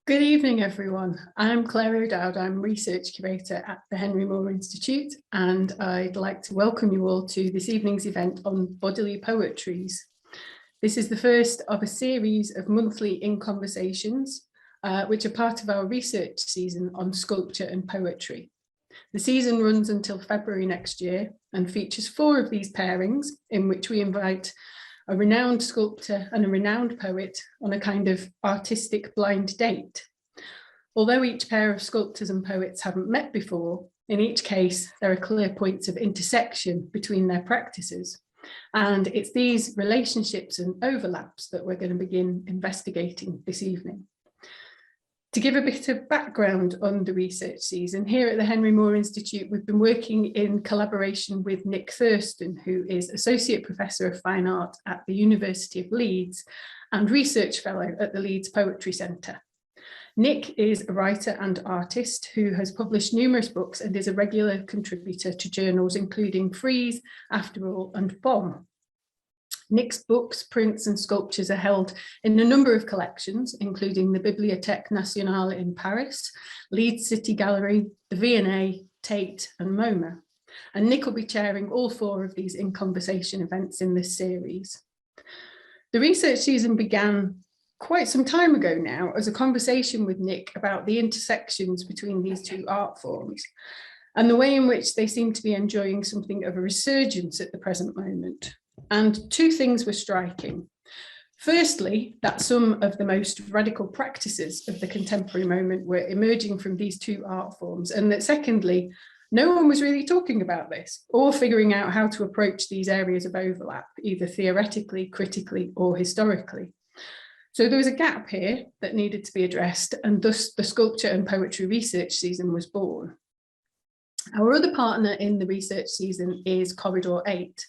Good evening, everyone. I'm Claire O'Dowd. I'm Research Curator at the Henry Moore Institute, and I'd like to welcome you all to this evening's event on Bodily Poetries. This is the first of a series of monthly In Conversations, which are part of our research season on sculpture and poetry. The season runs until February next year and features 4 of these pairings in which we invite a renowned sculptor and a renowned poet on a kind of artistic blind date. Although each pair of sculptors and poets haven't met before, in each case, there are clear points of intersection between their practices. And it's these relationships and overlaps that we're going to begin investigating this evening. To give a bit of background on the research season, here at the Henry Moore Institute, we've been working in collaboration with Nick Thurston, who is Associate Professor of Fine Art at the University of Leeds and Research Fellow at the Leeds Poetry Centre. Nick is a writer and artist who has published numerous books and is a regular contributor to journals including Frieze, After All and Bomb. Nick's books, prints and sculptures are held in a number of collections, including the Bibliothèque Nationale in Paris, Leeds City Gallery, the V&A, Tate and MoMA. And Nick will be chairing all 4 of these In Conversation events in this series. The research season began quite some time ago now as a conversation with Nick about the intersections between these 2 art forms and the way in which they seem to be enjoying something of a resurgence at the present moment. And 2 things were striking. Firstly, that some of the most radical practices of the contemporary moment were emerging from these 2 art forms, and that secondly, no one was really talking about this or figuring out how to approach these areas of overlap, either theoretically, critically, or historically. So there was a gap here that needed to be addressed, and thus the sculpture and poetry research season was born. Our other partner in the research season is Corridor 8,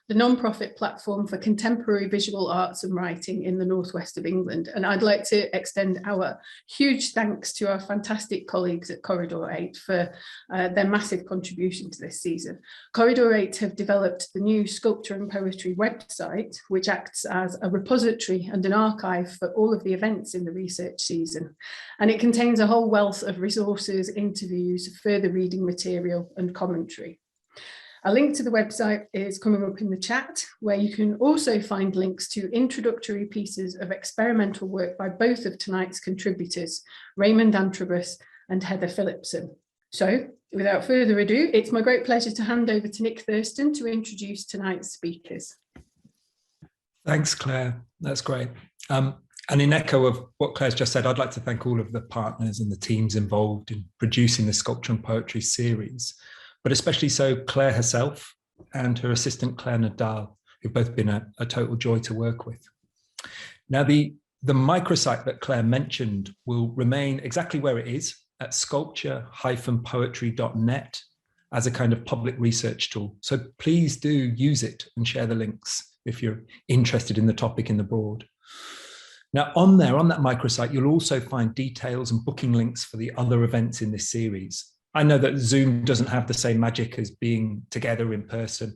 the non-profit platform for contemporary visual arts and writing in the northwest of England. And I'd like to extend our huge thanks to our fantastic colleagues at Corridor 8 for their massive contribution to this season. Corridor 8 have developed the new Sculpture and Poetry website, which acts as a repository and an archive for all of the events in the research season. And it contains a whole wealth of resources, interviews, further reading material and commentary. A link to the website is coming up in the chat, where you can also find links to introductory pieces of experimental work by both of tonight's contributors, Raymond Antrobus and Heather Phillipson. So, without further ado, it's my great pleasure to hand over to Nick Thurston to introduce tonight's speakers. Thanks, Claire. That's great. And in echo of what Claire's just said, I'd like to thank all of the partners and the teams involved in producing the Sculpture and Poetry series, but especially so Claire herself and her assistant Claire Nadal, who've both been a total joy to work with. Now, the microsite that Claire mentioned will remain exactly where it is at sculpture-poetry.net as a kind of public research tool. So please do use it and share the links if you're interested in the topic in the broad. Now, on that microsite, you'll also find details and booking links for the other events in this series. I know that Zoom doesn't have the same magic as being together in person,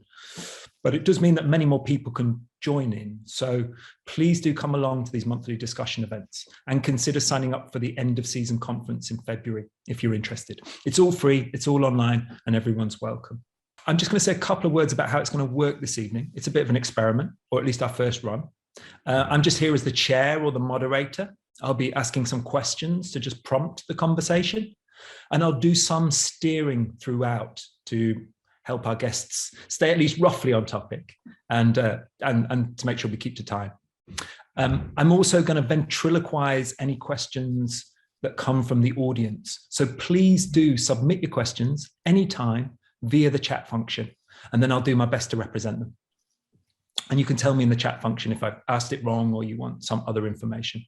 but it does mean that many more people can join in. So please do come along to these monthly discussion events and consider signing up for the end of season conference in February if you're interested. It's all free, it's all online, and everyone's welcome. I'm just going to say a couple of words about how it's going to work this evening. It's a bit of an experiment, or at least our first run. I'm just here as the chair or the moderator. I'll be asking some questions to just prompt the conversation. And I'll do some steering throughout to help our guests stay at least roughly on topic and to make sure we keep to time. I'm also going to ventriloquize any questions that come from the audience. So please do submit your questions anytime via the chat function, and then I'll do my best to represent them. And you can tell me in the chat function if I've asked it wrong or you want some other information.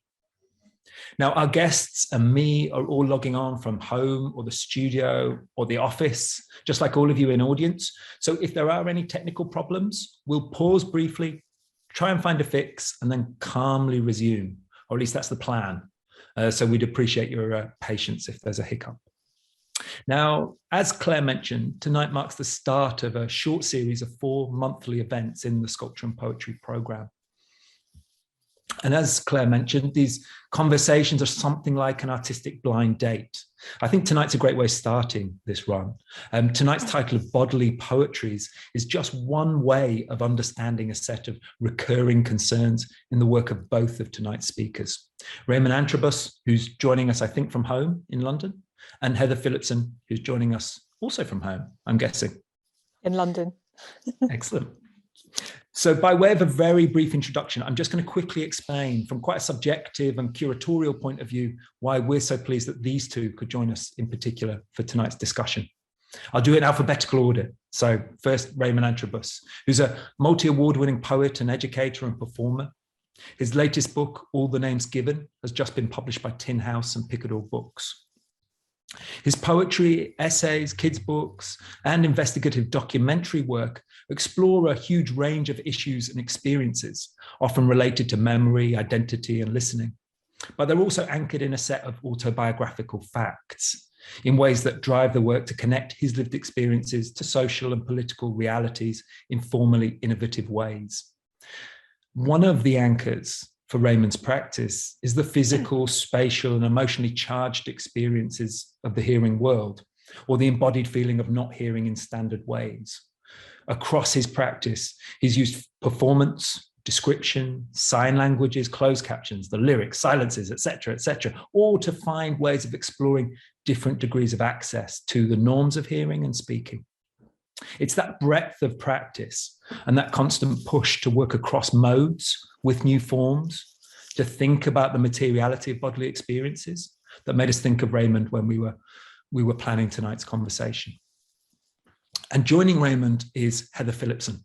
Now, our guests and me are all logging on from home or the studio or the office, just like all of you in audience. So if there are any technical problems, we'll pause briefly, try and find a fix, and then calmly resume, or at least that's the plan. So we'd appreciate your patience if there's a hiccup. Now, as Claire mentioned, tonight marks the start of a short series of 4 monthly events in the Sculpture and Poetry programme. And as Claire mentioned, these conversations are something like an artistic blind date. I think tonight's a great way of starting this run. Tonight's title of Bodily Poetries is just one way of understanding a set of recurring concerns in the work of both of tonight's speakers. Raymond Antrobus, who's joining us, I think, from home in London, and Heather Phillipson, who's joining us also from home, I'm guessing. In London. Excellent. So by way of a very brief introduction, I'm just going to quickly explain from quite a subjective and curatorial point of view why we're so pleased that these two could join us in particular for tonight's discussion. I'll do it in alphabetical order. So first, Raymond Antrobus, who's a multi-award-winning poet and educator and performer. His latest book, All the Names Given, has just been published by Tin House and Picador Books. His poetry, essays, kids' books, and investigative documentary work explore a huge range of issues and experiences, often related to memory, identity, and listening. But they're also anchored in a set of autobiographical facts in ways that drive the work to connect his lived experiences to social and political realities in formally innovative ways. One of the anchors for Raymond's practice is the physical, spatial, and emotionally charged experiences of the hearing world, or the embodied feeling of not hearing in standard ways. Across his practice, he's used performance, description, sign languages, closed captions, the lyrics, silences, etc., all to find ways of exploring different degrees of access to the norms of hearing and speaking. It's that breadth of practice and that constant push to work across modes with new forms, to think about the materiality of bodily experiences that made us think of Raymond when we were planning tonight's conversation. And joining Raymond is Heather Phillipson.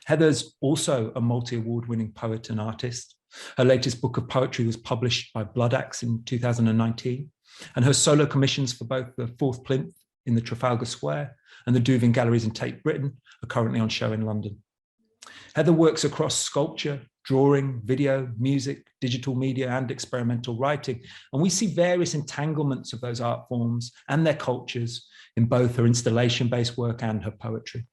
Heather's also a multi-award-winning poet and artist. Her latest book of poetry was published by Blood Axe in 2019, and her solo commissions for both the Fourth Plinth in the Trafalgar Square and the Duvin Galleries in Tate Britain are currently on show in London. Heather works across sculpture, drawing, video, music, digital media, and experimental writing. And we see various entanglements of those art forms and their cultures in both her installation-based work and her poetry.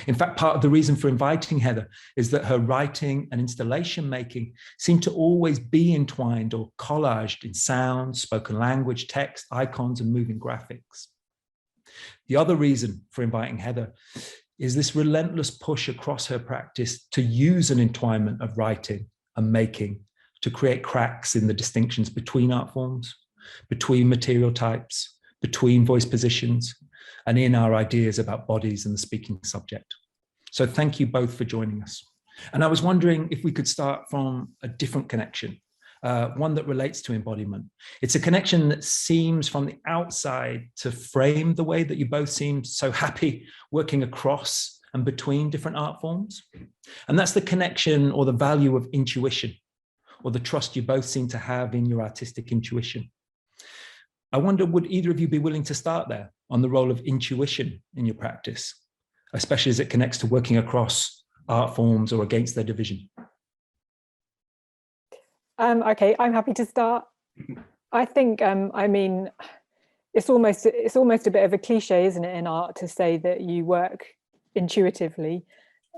In fact, part of the reason for inviting Heather is that her writing and installation making seem to always be entwined or collaged in sound, spoken language, text, icons, and moving graphics. The other reason for inviting Heather is this relentless push across her practice to use an entwinement of writing and making to create cracks in the distinctions between art forms, between material types, between voice positions, and in our ideas about bodies and the speaking subject. So thank you both for joining us. And I was wondering if we could start from a different connection, one that relates to embodiment. It's a connection that seems from the outside to frame the way that you both seem so happy working across and between different art forms. And that's the connection or the value of intuition, or the trust you both seem to have in your artistic intuition. I wonder, would either of you be willing to start there on the role of intuition in your practice, especially as it connects to working across art forms or against their division? Okay, I'm happy to start. I think, I mean, it's almost a bit of a cliche, isn't it, in art to say that you work intuitively,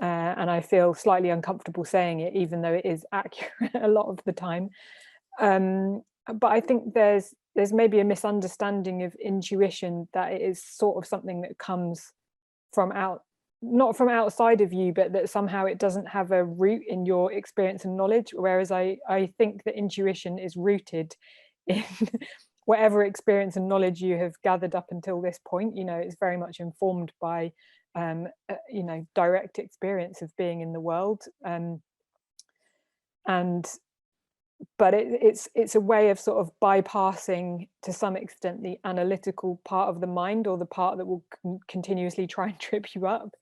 and I feel slightly uncomfortable saying it, even though it is accurate a lot of the time. But I think there's maybe a misunderstanding of intuition, that it is sort of something that comes from not from outside of you, but that somehow it doesn't have a root in your experience and knowledge. Whereas I think that intuition is rooted in whatever experience and knowledge you have gathered up until this point. You know, it's very much informed by, you know, direct experience of being in the world. But it's a way of sort of bypassing, to some extent, the analytical part of the mind, or the part that will continuously try and trip you up.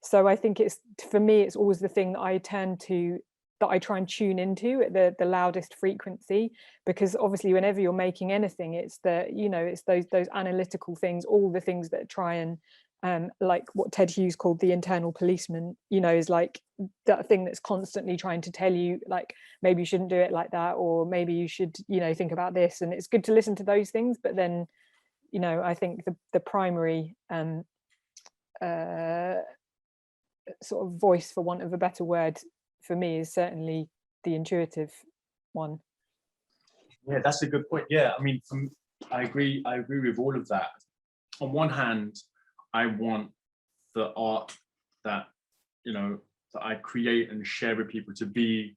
So I think for me, it's always the thing that I turn to, that I try and tune into at the loudest frequency, because obviously whenever you're making anything, it's it's those analytical things, all the things that try and like what Ted Hughes called the internal policeman, you know, is like that thing that's constantly trying to tell you, like, maybe you shouldn't do it like that, or maybe you should, you know, think about this. And it's good to listen to those things, but then, you know, I think the primary sort of voice, for want of a better word, for me is certainly the intuitive one? Yeah, that's a good point. Yeah, I mean, I agree with all of that. On one hand, I want the art that, you know, that I create and share with people to be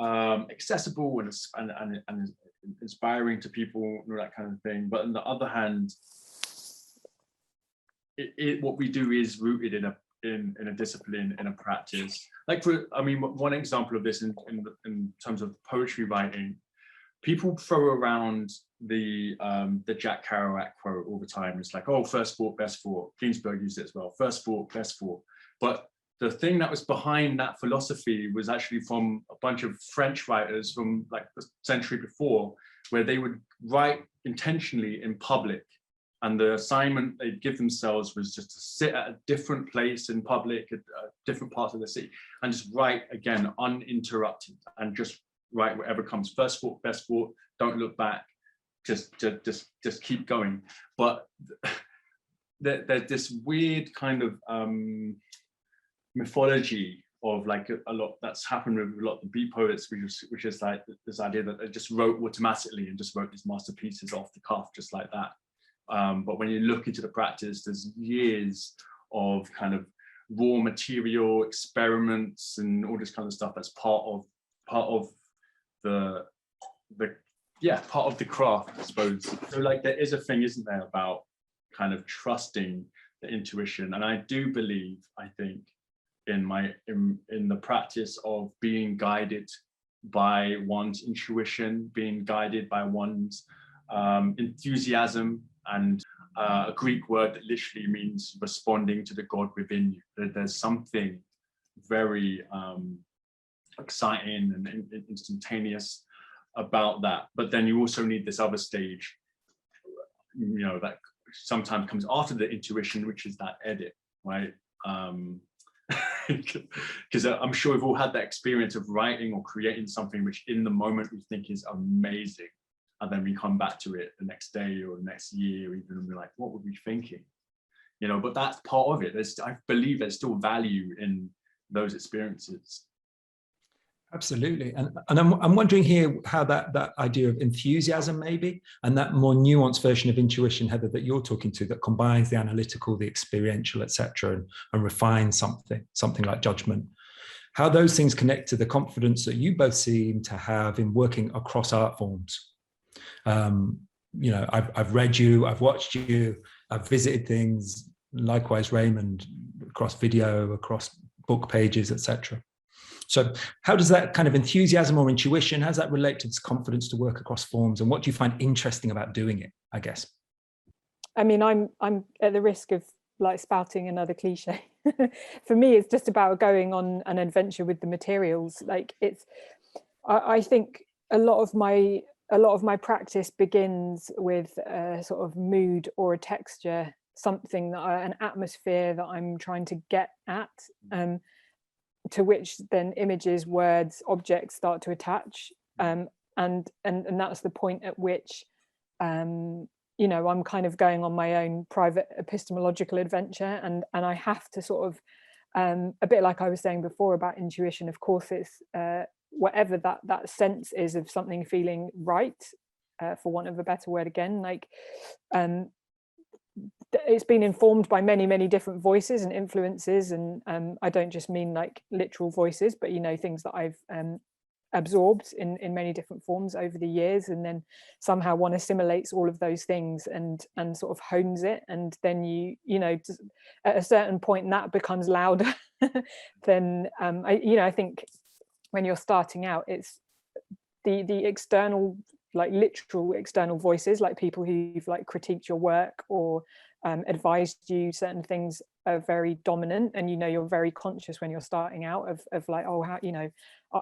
accessible and inspiring to people, that kind of thing. But on the other hand, what we do is rooted in a discipline, in a practice. Like one example of this in terms of poetry writing, people throw around the Jack Kerouac quote all the time. It's like, oh, first thought, best thought. Ginsberg used it as well. First thought, best thought. But the thing that was behind that philosophy was actually from a bunch of French writers from like the century before, where they would write intentionally in public. And the assignment they'd give themselves was just to sit at a different place in public, at different parts of the city, and just write again, uninterrupted, and just write whatever comes. First thought, best thought, don't look back, just keep going. But there's this weird kind of mythology of like a lot that's happened with a lot of the beat poets, which is like this idea that they just wrote automatically and just wrote these masterpieces off the cuff, just like that. But when you look into the practice, there's years of kind of raw material experiments and all this kind of stuff that's part of the craft, I suppose. So like there is a thing, isn't there, about kind of trusting the intuition. And I do believe, I think, in the practice of being guided by one's intuition, being guided by one's enthusiasm, and a Greek word that literally means responding to the God within you. There's something very exciting and instantaneous about that. But then you also need this other stage, you know, that sometimes comes after the intuition, which is that edit, right? Because I'm sure we've all had that experience of writing or creating something which in the moment we think is amazing, and then we come back to it the next day or the next year even, and we're like, what were we thinking? You know, but that's part of it. I believe there's still value in those experiences. Absolutely. And I'm wondering here how that idea of enthusiasm maybe, and that more nuanced version of intuition, Heather, that you're talking to, that combines the analytical, the experiential, etc., and refines something like judgment, how those things connect to the confidence that you both seem to have in working across art forms. You know, I've read you, I've watched you, I've visited things, likewise Raymond, across video, across book pages, etc. So how does that kind of enthusiasm or intuition, how does that relate to this confidence to work across forms, and what do you find interesting about doing it, I guess? I mean, I'm at the risk of like spouting another cliche. For me, it's just about going on an adventure with the materials. Like I think a lot of my practice begins with a sort of mood or a texture, something an atmosphere that I'm trying to get at, to which then images, words, objects start to attach, and that's the point at which you know, I'm kind of going on my own private epistemological adventure, and I have to sort of a bit like I was saying before about intuition. Of course, it's whatever that sense is of something feeling right, for want of a better word again, like it's been informed by many different voices and influences, and I don't just mean like literal voices, but you know, things that I've absorbed in many different forms over the years, and then somehow one assimilates all of those things and sort of hones it, and then you know, at a certain point that becomes louder then I think when you're starting out, it's the external, like literal external voices, like people who've like critiqued your work or advised you certain things are very dominant, and you know, you're very conscious when you're starting out of like, oh, how, you know,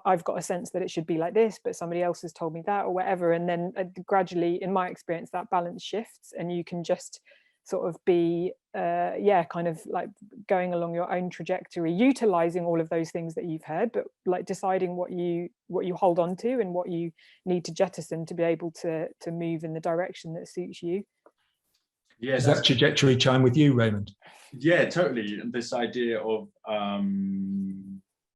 I've got a sense that it should be like this, but somebody else has told me that or whatever, and then gradually, in my experience, that balance shifts and you can just sort of be kind of like going along your own trajectory, utilizing all of those things that you've heard, but like deciding what you hold on to and what you need to jettison to be able to move in the direction that suits you. Yeah, does that trajectory chime with you, Raymond? Yeah, totally. And this idea of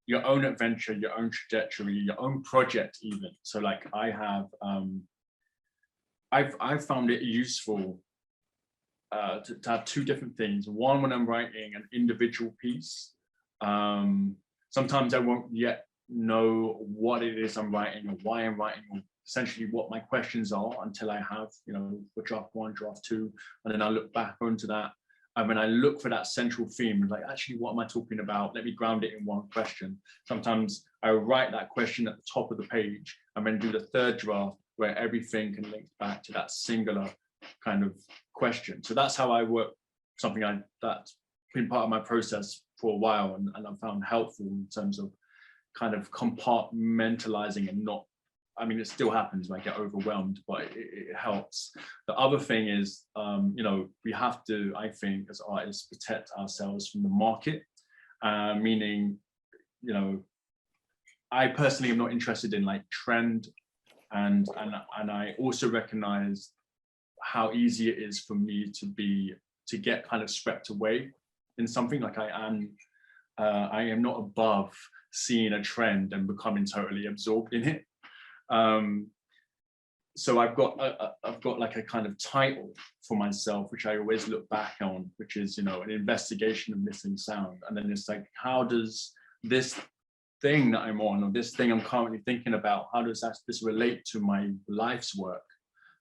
your own adventure, your own trajectory, your own project even. So like I have, I've found it useful to have two different things. One, when I'm writing an individual piece, sometimes I won't yet know what it is I'm writing or why I'm writing, or essentially what my questions are, until I have, you know, draft one, draft two, and then I look back onto that. And when I look for that central theme, like, actually, what am I talking about? Let me ground it in one question. Sometimes I write that question at the top of the page and then do the third draft where everything can link back to that singular kind of question. So that's how I work, something that's been part of my process for a while, and I've found helpful in terms of kind of compartmentalizing and not, I mean, it still happens when I get overwhelmed, but it helps. The other thing is, you know, we have to, I think, as artists, protect ourselves from the market, meaning, you know, I personally am not interested in like trend, and I also recognize how easy it is for me to get kind of swept away in something. Like I am not above seeing a trend and becoming totally absorbed in it. So I've got like a kind of title for myself, which I always look back on, which is, you know, an investigation of missing sound. And then it's like, how does this thing that I'm on, or this thing I'm currently thinking about, how does this relate to my life's work?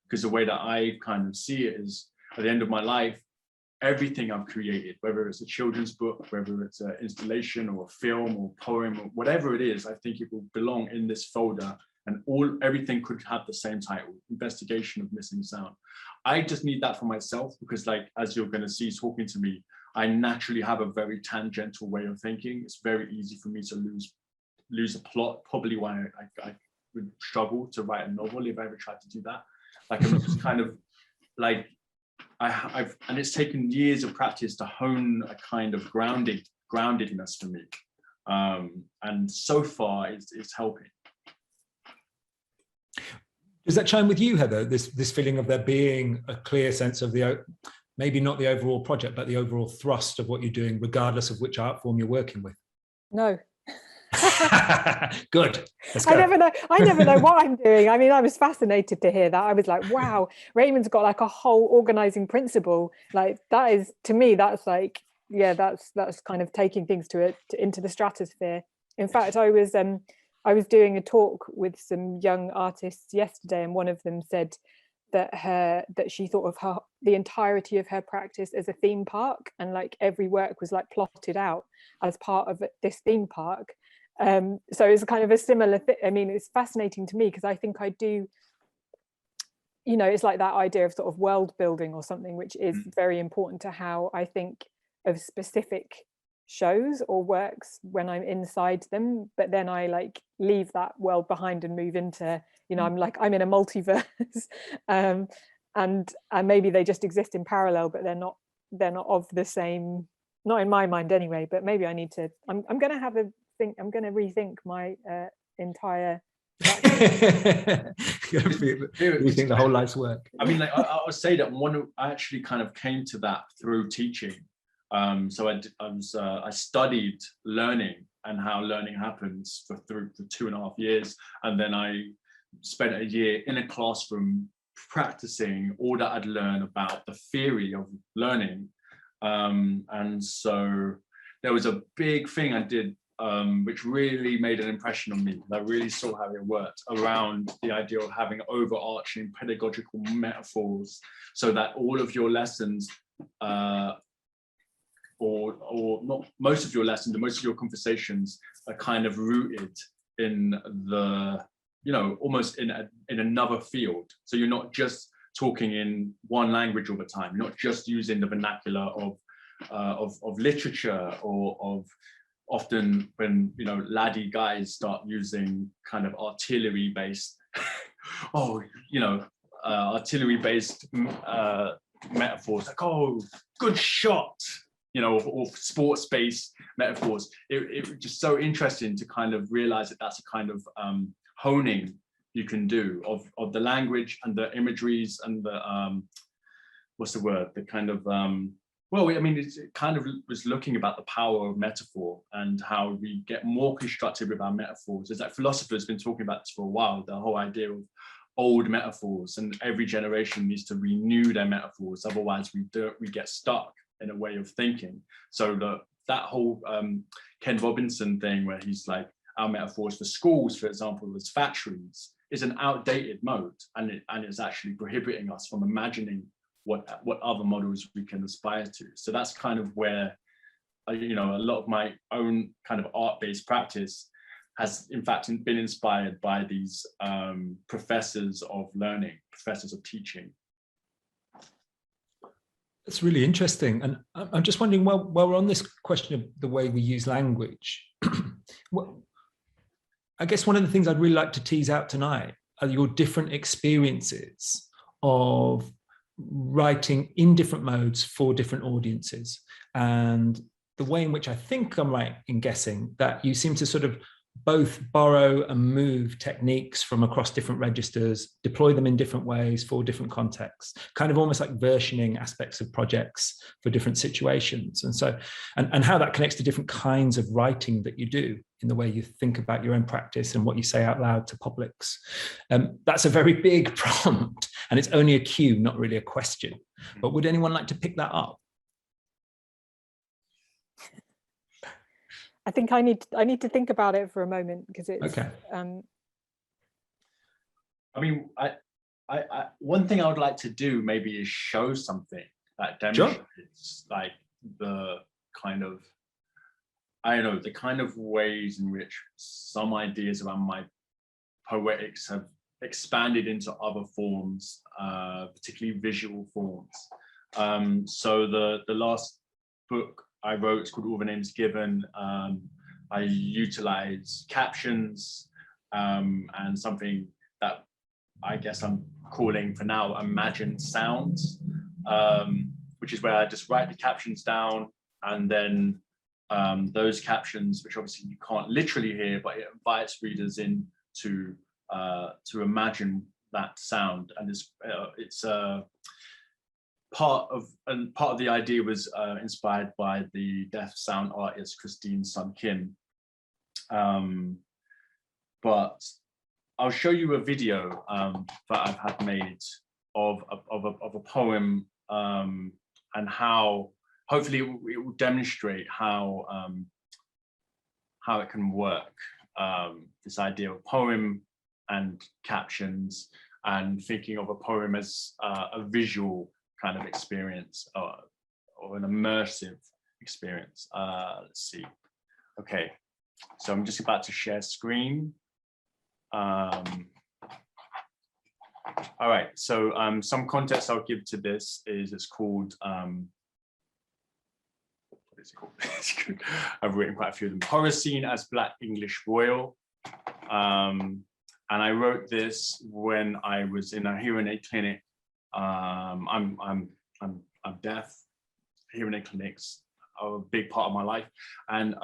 Because the way that I kind of see it is, at the end of my life, everything I've created, whether it's a children's book, whether it's an installation or a film or poem or whatever it is, I think it will belong in this folder, and everything could have the same title, Investigation of Missing Sound. I just need that for myself, because like, as you're going to see talking to me, I naturally have a very tangential way of thinking. It's very easy for me to lose a plot, probably why I would struggle to write a novel if I ever tried to do that. Like, I'm just kind of like, and it's taken years of practice to hone a kind of groundedness for me, and so far it's helping. Does that chime with you, Heather? This feeling of there being a clear sense of maybe not the overall project, but the overall thrust of what you're doing, regardless of which art form you're working with? No. Good. Let's go. I never know what I'm doing. I mean, I was fascinated to hear that. I was like, wow, Raymond's got like a whole organizing principle. Like, that is, to me, that's like, yeah, that's kind of taking things into the stratosphere. In fact, I was doing a talk with some young artists yesterday, and one of them said that she thought of the entirety of her practice as a theme park, and like every work was like plotted out as part of this theme park. So it's kind of a similar thing. I mean, it's fascinating to me, because I think I do, you know, it's like that idea of sort of world building or something, which is very important to how I think of specific shows or works when I'm inside them. But then I like leave that world behind and move into, you know, I'm in a multiverse, and maybe they just exist in parallel, but they're not of the same, not in my mind anyway. But maybe I need to, I'm going to rethink my entire rethink the whole life's work. I mean, like, I would say that I actually kind of came to that through teaching. So I studied learning and how learning happens for 2.5 years, and then I spent a year in a classroom practicing all that I'd learned about the theory of learning. And so there was a big thing I did, which really made an impression on me. I really saw how it worked around the idea of having overarching pedagogical metaphors, so that all of your lessons, or not most of your lessons, but most of your conversations are kind of rooted in the, you know, almost in another field. So you're not just talking in one language all the time. You're not just using the vernacular of literature, or of, often when, you know, laddie guys start using kind of artillery-based, artillery-based metaphors, like, oh, good shot, you know, or sports-based metaphors. It was just so interesting to kind of realize that that's a kind of honing you can do of the language and the imageries and the what's the word? The kind of Well, I mean, it kind of was looking about the power of metaphor and how we get more constructive with our metaphors. It's like philosophers have been talking about this for a while, the whole idea of old metaphors, and every generation needs to renew their metaphors. Otherwise, we get stuck in a way of thinking. So that whole Ken Robinson thing where he's like, our metaphors for schools, for example, as factories, is an outdated mode, and it's actually prohibiting us from imagining what other models we can aspire to. So that's kind of where, you know, a lot of my own kind of art-based practice has in fact been inspired by these professors of learning, professors of teaching. It's really interesting. And I'm just wondering, while we're on this question of the way we use language, well, I guess one of the things I'd really like to tease out tonight are your different experiences of writing in different modes for different audiences, and the way in which I think I'm right in guessing that you seem to sort of both borrow and move techniques from across different registers, deploy them in different ways for different contexts, kind of almost like versioning aspects of projects for different situations. And so, and how that connects to different kinds of writing that you do in the way you think about your own practice and what you say out loud to publics. That's a very big prompt, and it's only a cue, not really a question. But would anyone like to pick that up? I think I need to think about it for a moment, because it's okay. I mean, I one thing I would like to do maybe is show something that demonstrates like the kind of, I don't know, the kind of ways in which some ideas around my poetics have expanded into other forms, particularly visual forms. So the last book I wrote, it's called All the Names Given. I utilize captions and something that I guess I'm calling for now imagined sounds, which is where I just write the captions down, and then those captions, which obviously you can't literally hear, but it invites readers in to imagine that sound. And it's part of the idea was inspired by the deaf sound artist Christine Sun Kim. But I'll show you a video that I've had made of a poem, and how hopefully it will demonstrate how it can work. This idea of poem and captions, and thinking of a poem as a visual kind of experience, or an immersive experience. Let's see. Okay, so I'm just about to share screen. All right, so some context I'll give to this is it's called, what is it called? I've written quite a few of them. Horror Scene as Black English Royal. And I wrote this when I was in a hearing aid clinic. I'm deaf. Hearing aid clinics are a big part of my life, and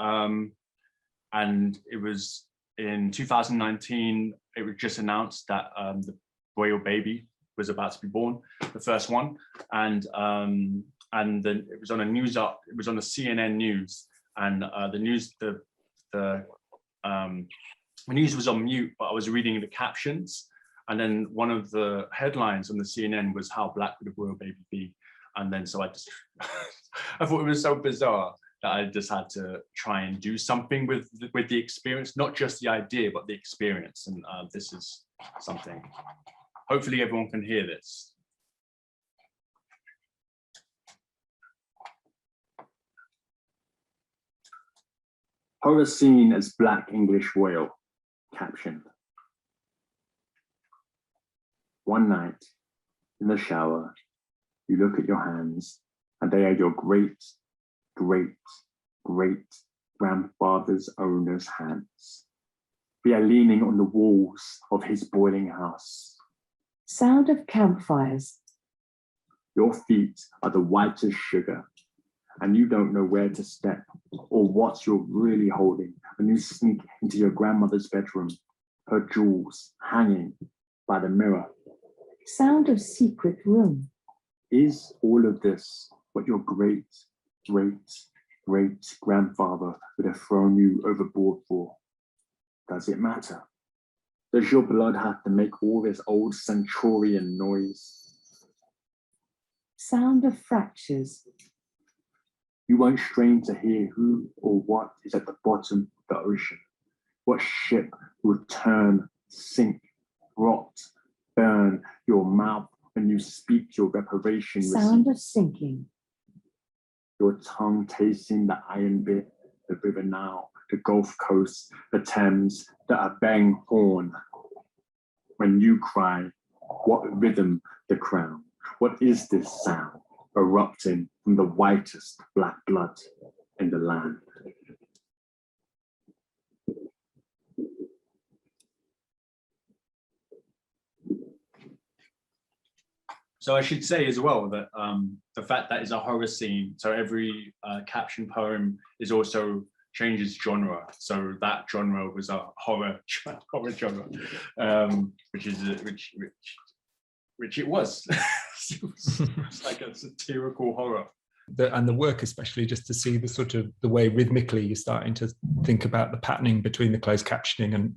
it was in 2019. It was just announced that the royal baby was about to be born, the first one, and then it was on a news up. It was on the CNN news, and the news was on mute, but I was reading the captions. And then one of the headlines on the CNN was, "How black would a royal baby be?" And then so I just, I thought it was so bizarre that I just had to try and do something with the experience, not just the idea, but the experience. And this is something, hopefully everyone can hear this. Horror Scene as Black English Royal, caption. One night, in the shower, you look at your hands, and they are your great, great, great grandfather's owner's hands. They are leaning on the walls of his boiling house. Sound of campfires. Your feet are the white as sugar, and you don't know where to step or what you're really holding when you sneak into your grandmother's bedroom, her jewels hanging by the mirror. Sound of secret room. Is all of this what your great grandfather would have thrown you overboard for. Does it matter? Does your blood have to make all this old centurion noise? Sound of fractures. You won't strain to hear who or what is at the bottom of the ocean. What ship will turn, sink, rot, burn your mouth when you speak your reparation Sound receipt. of sinking. Your tongue tasting the iron bit, the river Nile, the Gulf Coast, the Thames, the Abeng Horn. When you cry, what rhythm the crown? What is this sound erupting from the whitest black blood in the land? So I should say as well that the fact that it's a horror scene, so every caption poem is also changes genre. So that genre was a horror genre, which it was. It's like a satirical horror. And the work, especially just to see the sort of the way rhythmically you're starting to think about the patterning between the closed captioning and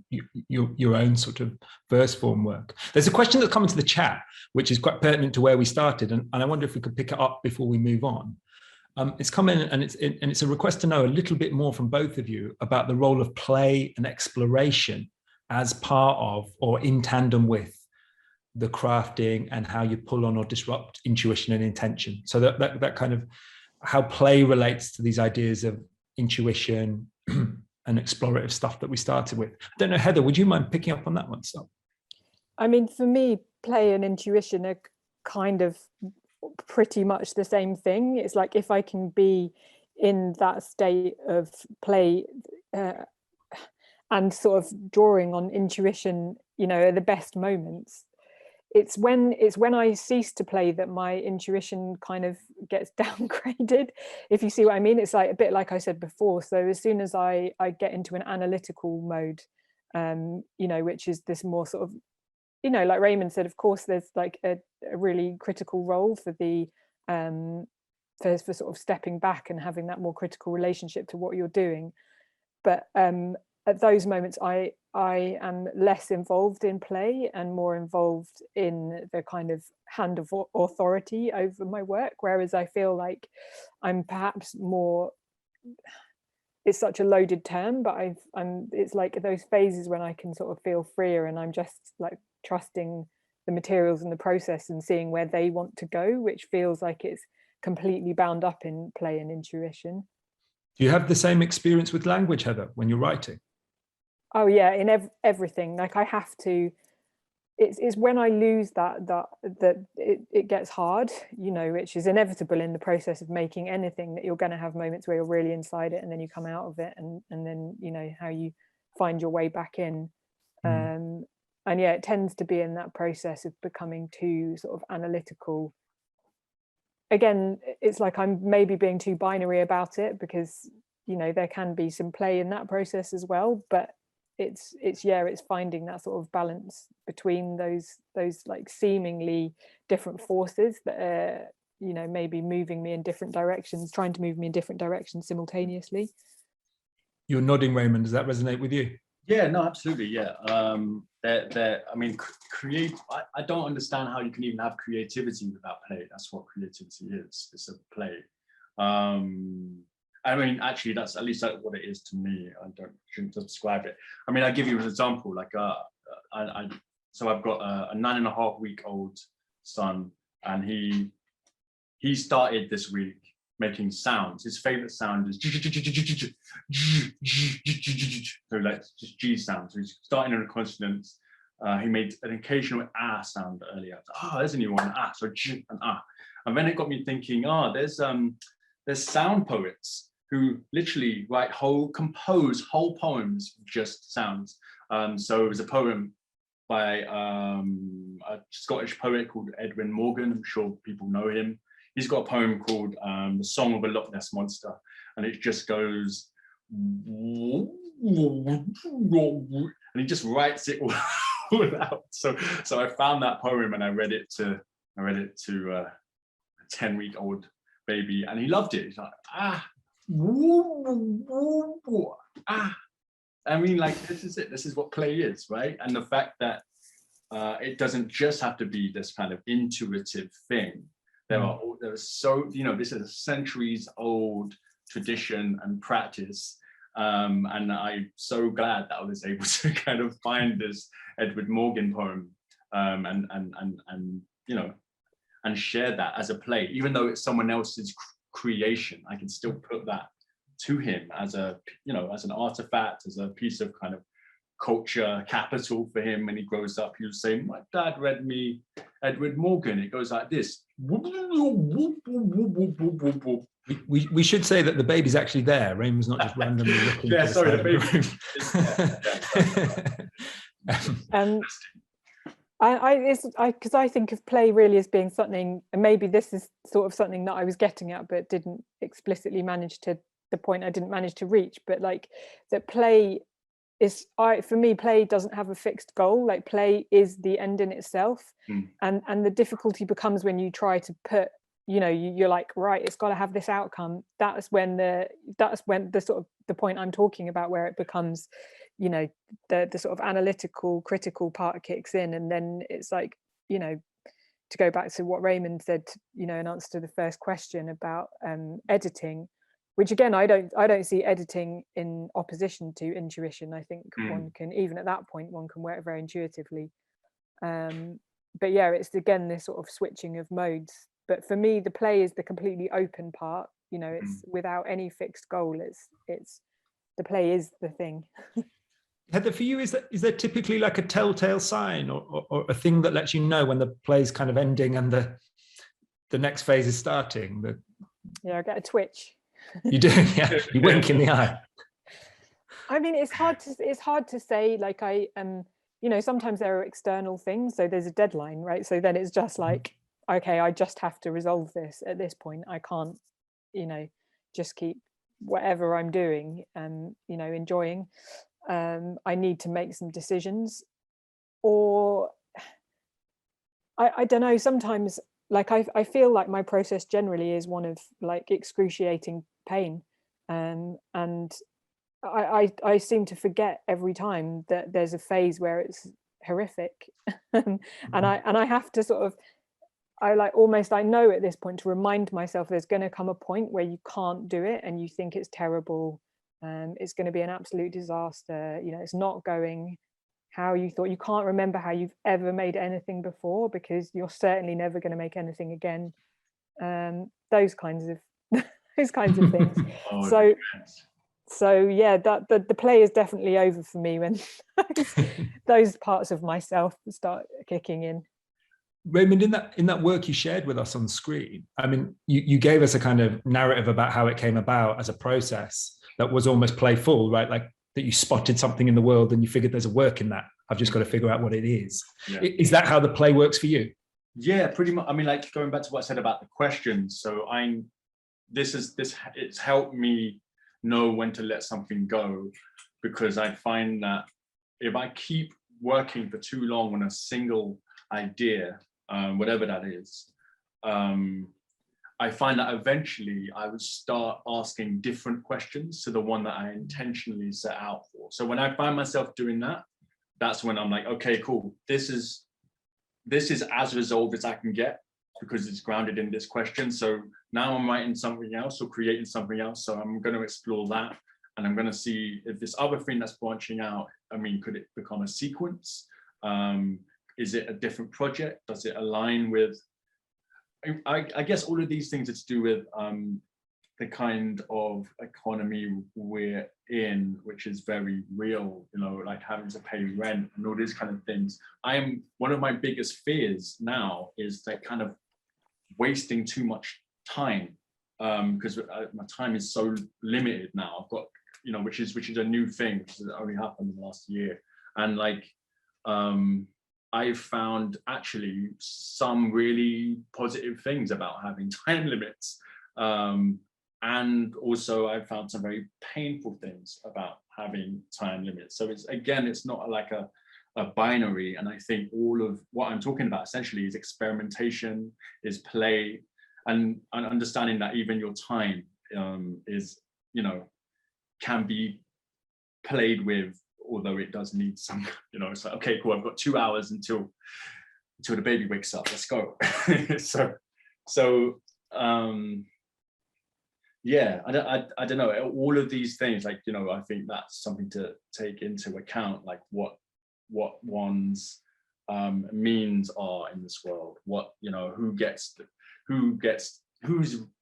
your own sort of verse form work. There's a question that's come into the chat, which is quite pertinent to where we started, and I wonder if we could pick it up before we move on. It's come in, and it's a request to know a little bit more from both of you about the role of play and exploration as part of or in tandem with the crafting and how you pull on or disrupt intuition and intention. So that kind of how play relates to these ideas of intuition and explorative stuff that we started with. I don't know, Heather, would you mind picking up on that one? So, I mean, for me, play and intuition are kind of pretty much the same thing. It's like if I can be in that state of play and sort of drawing on intuition, you know, at the best moments, it's when I cease to play that my intuition kind of gets downgraded, if you see what I mean. It's like a bit like I said before. So as soon as I get into an analytical mode, you know, which is this more sort of, you know, like Raymond said, of course, there's like a really critical role for the for sort of stepping back and having that more critical relationship to what you're doing. But at those moments, I am less involved in play and more involved in the kind of hand of authority over my work. Whereas I feel like I'm perhaps more, it's such a loaded term, but it's like those phases when I can sort of feel freer and I'm just like trusting the materials and the process and seeing where they want to go, which feels like it's completely bound up in play and intuition. do you have the same experience with language, Heather, when you're writing? Oh yeah, in everything. Like I have to, it's when I lose that it gets hard, you know, which is inevitable in the process of making anything, that you're going to have moments where you're really inside it and then you come out of it, and then, you know, how you find your way back in. And yeah, it tends to be in that process of becoming too sort of analytical. Again, it's like I'm maybe being too binary about it, because, you know, there can be some play in that process as well, but it's finding that sort of balance between those like seemingly different forces that are, you know, maybe moving me in different directions, trying to move me in different directions simultaneously. You're nodding, Raymond. Does that resonate with you? Yeah, no, absolutely. Yeah. I mean, I don't understand how you can even have creativity without play. That's what creativity is. It's a play. I mean, actually, that's at least what it is to me. I shouldn't describe it. I mean, I give you an example. Like, so I've got a 9.5-week-old son, and he started this week making sounds. His favorite sound is so like just G sounds. So he's starting on a consonant. He made an occasional ah sound earlier. Oh, there's a new one. Ah, so G and ah. And then it got me thinking. There's sound poets who literally compose whole poems just sounds. So it was a poem by a Scottish poet called Edwin Morgan. I'm sure people know him. He's got a poem called The Song of a Loch Ness Monster, and it just goes, and he just writes it all out. So I found that poem and I read it to a 10-week-old baby, and he loved it. He's like, woo, woo, woo, I mean, like, this is it. This is what play is, right? And the fact that it doesn't just have to be this kind of intuitive thing. There's so, this is a centuries old tradition and practice. And I'm so glad that I was able to kind of find this Edward Morgan poem and share that as a play, even though it's someone else's creation. I can still put that to him as a, as an artifact, as a piece of kind of culture capital for him. When he grows up, he'll say, my dad read me Edward Morgan. It goes like this. We should say that the baby's actually there. Raymond's not just randomly looking. Yeah, sorry, the baby because I think of play really as being something, and maybe this is sort of something that I was getting at, but didn't explicitly manage to, the point I didn't manage to reach, but like that play is, for me, play doesn't have a fixed goal. Like play is the end in itself. And the difficulty becomes when you try to put, you're like, right, it's got to have this outcome. That's when the sort of the point I'm talking about, where it becomes, the sort of analytical, critical part kicks in. And then it's like, to go back to what Raymond said, in answer to the first question about editing, which again, I don't see editing in opposition to intuition. I think one can, even at that point, one can work very intuitively. But yeah, it's again this sort of switching of modes. But for me, the play is the completely open part. It's without any fixed goal. It's the play is the thing. Heather, for you, is there typically like a telltale sign or a thing that lets you know when the play's kind of ending and the next phase is starting? Yeah, I get a twitch. You do, yeah. You wink in the eye. I mean, it's hard to say. Like sometimes there are external things. So there's a deadline, right? So then it's just like, okay, I just have to resolve this at this point. I can't, just keep whatever I'm doing and, enjoying. I need to make some decisions, or I don't know, sometimes like I feel like my process generally is one of like excruciating pain, and I seem to forget every time that there's a phase where it's horrific. and I have to sort of, I know at this point to remind myself there's going to come a point where you can't do it and you think it's terrible, it's going to be an absolute disaster, it's not going how you thought, you can't remember how you've ever made anything before because you're certainly never going to make anything again, those kinds of things. So yeah, that the play is definitely over for me when those parts of myself start kicking in. Raymond, in that work you shared with us on screen, I mean, you gave us a kind of narrative about how it came about as a process that was almost playful, right? Like that you spotted something in the world and you figured there's a work in that. I've just got to figure out what it is. Yeah. Is that how the play works for you? Yeah, pretty much. I mean, like going back to what I said about the questions. So it's helped me know when to let something go, because I find that if I keep working for too long on a single idea, whatever that is, I find that eventually I would start asking different questions to the one that I intentionally set out for. So when I find myself doing that, that's when I'm like, okay, cool. This is as resolved as I can get because it's grounded in this question. So now I'm writing something else or creating something else. So I'm going to explore that, and I'm going to see if this other thing that's branching out, I mean, could it become a sequence? Is it a different project? Does it align with, I guess all of these things are to do with the kind of economy we're in, which is very real, like having to pay rent and all these kind of things. One of my biggest fears now is that kind of wasting too much time, because my time is so limited now. I've got, which is a new thing, because it only happened in the last year. And like, I've found actually some really positive things about having time limits. And also I found some very painful things about having time limits. So it's not like a binary. And I think all of what I'm talking about essentially is experimentation, is play, and understanding that even your time is, you know, can be played with, although it does need some, you know, it's like, okay, cool, I've got 2 hours until the baby wakes up, let's go. so yeah, I don't know, all of these things, like, you know, I think that's something to take into account, like what one's means are in this world, what, you know, whose,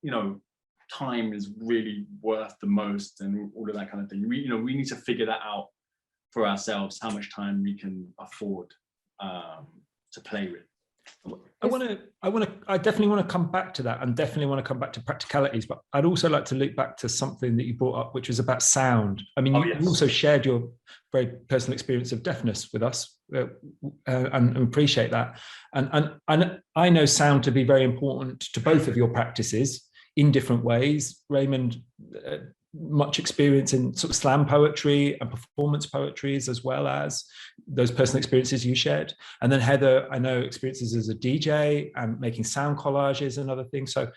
you know, time is really worth the most, and all of that kind of thing. We need to figure that out for ourselves, how much time we can afford to play with. I definitely want to come back to that, and definitely want to come back to practicalities, but I'd also like to loop back to something that you brought up, which was about sound. I mean, you also shared your very personal experience of deafness with us, and appreciate that. And I know sound to be very important to both of your practices in different ways. Raymond, much experience in sort of slam poetry and performance poetries, as well as those personal experiences you shared. And then Heather, I know experiences as a DJ and making sound collages and other things. So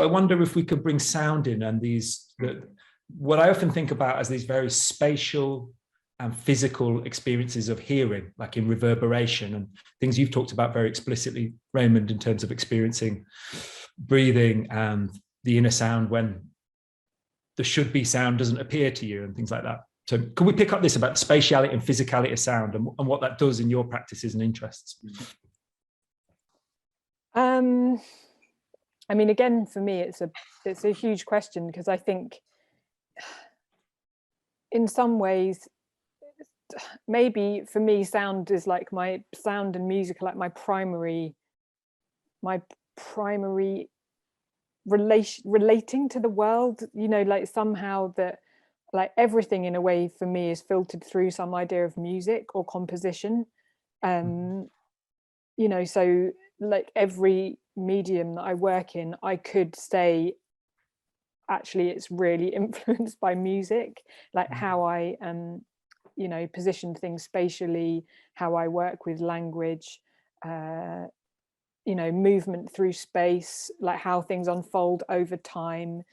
I wonder if we could bring sound in, and what I often think about as these very spatial and physical experiences of hearing, like in reverberation, and things you've talked about very explicitly, Raymond, in terms of experiencing breathing and the inner sound when the should be sound doesn't appear to you, and things like that. So could we pick up this about spatiality and physicality of sound, and what that does in your practices and interests? I mean, again, for me, it's a huge question, because I think in some ways, maybe for me, sound is like sound and music are like my primary relating to the world, you know, like somehow that, like everything in a way for me is filtered through some idea of music or composition. You know, so like every medium that I work in, I could say actually it's really influenced by music, like how I you know, position things spatially, how I work with language, you know, movement through space, like how things unfold over time.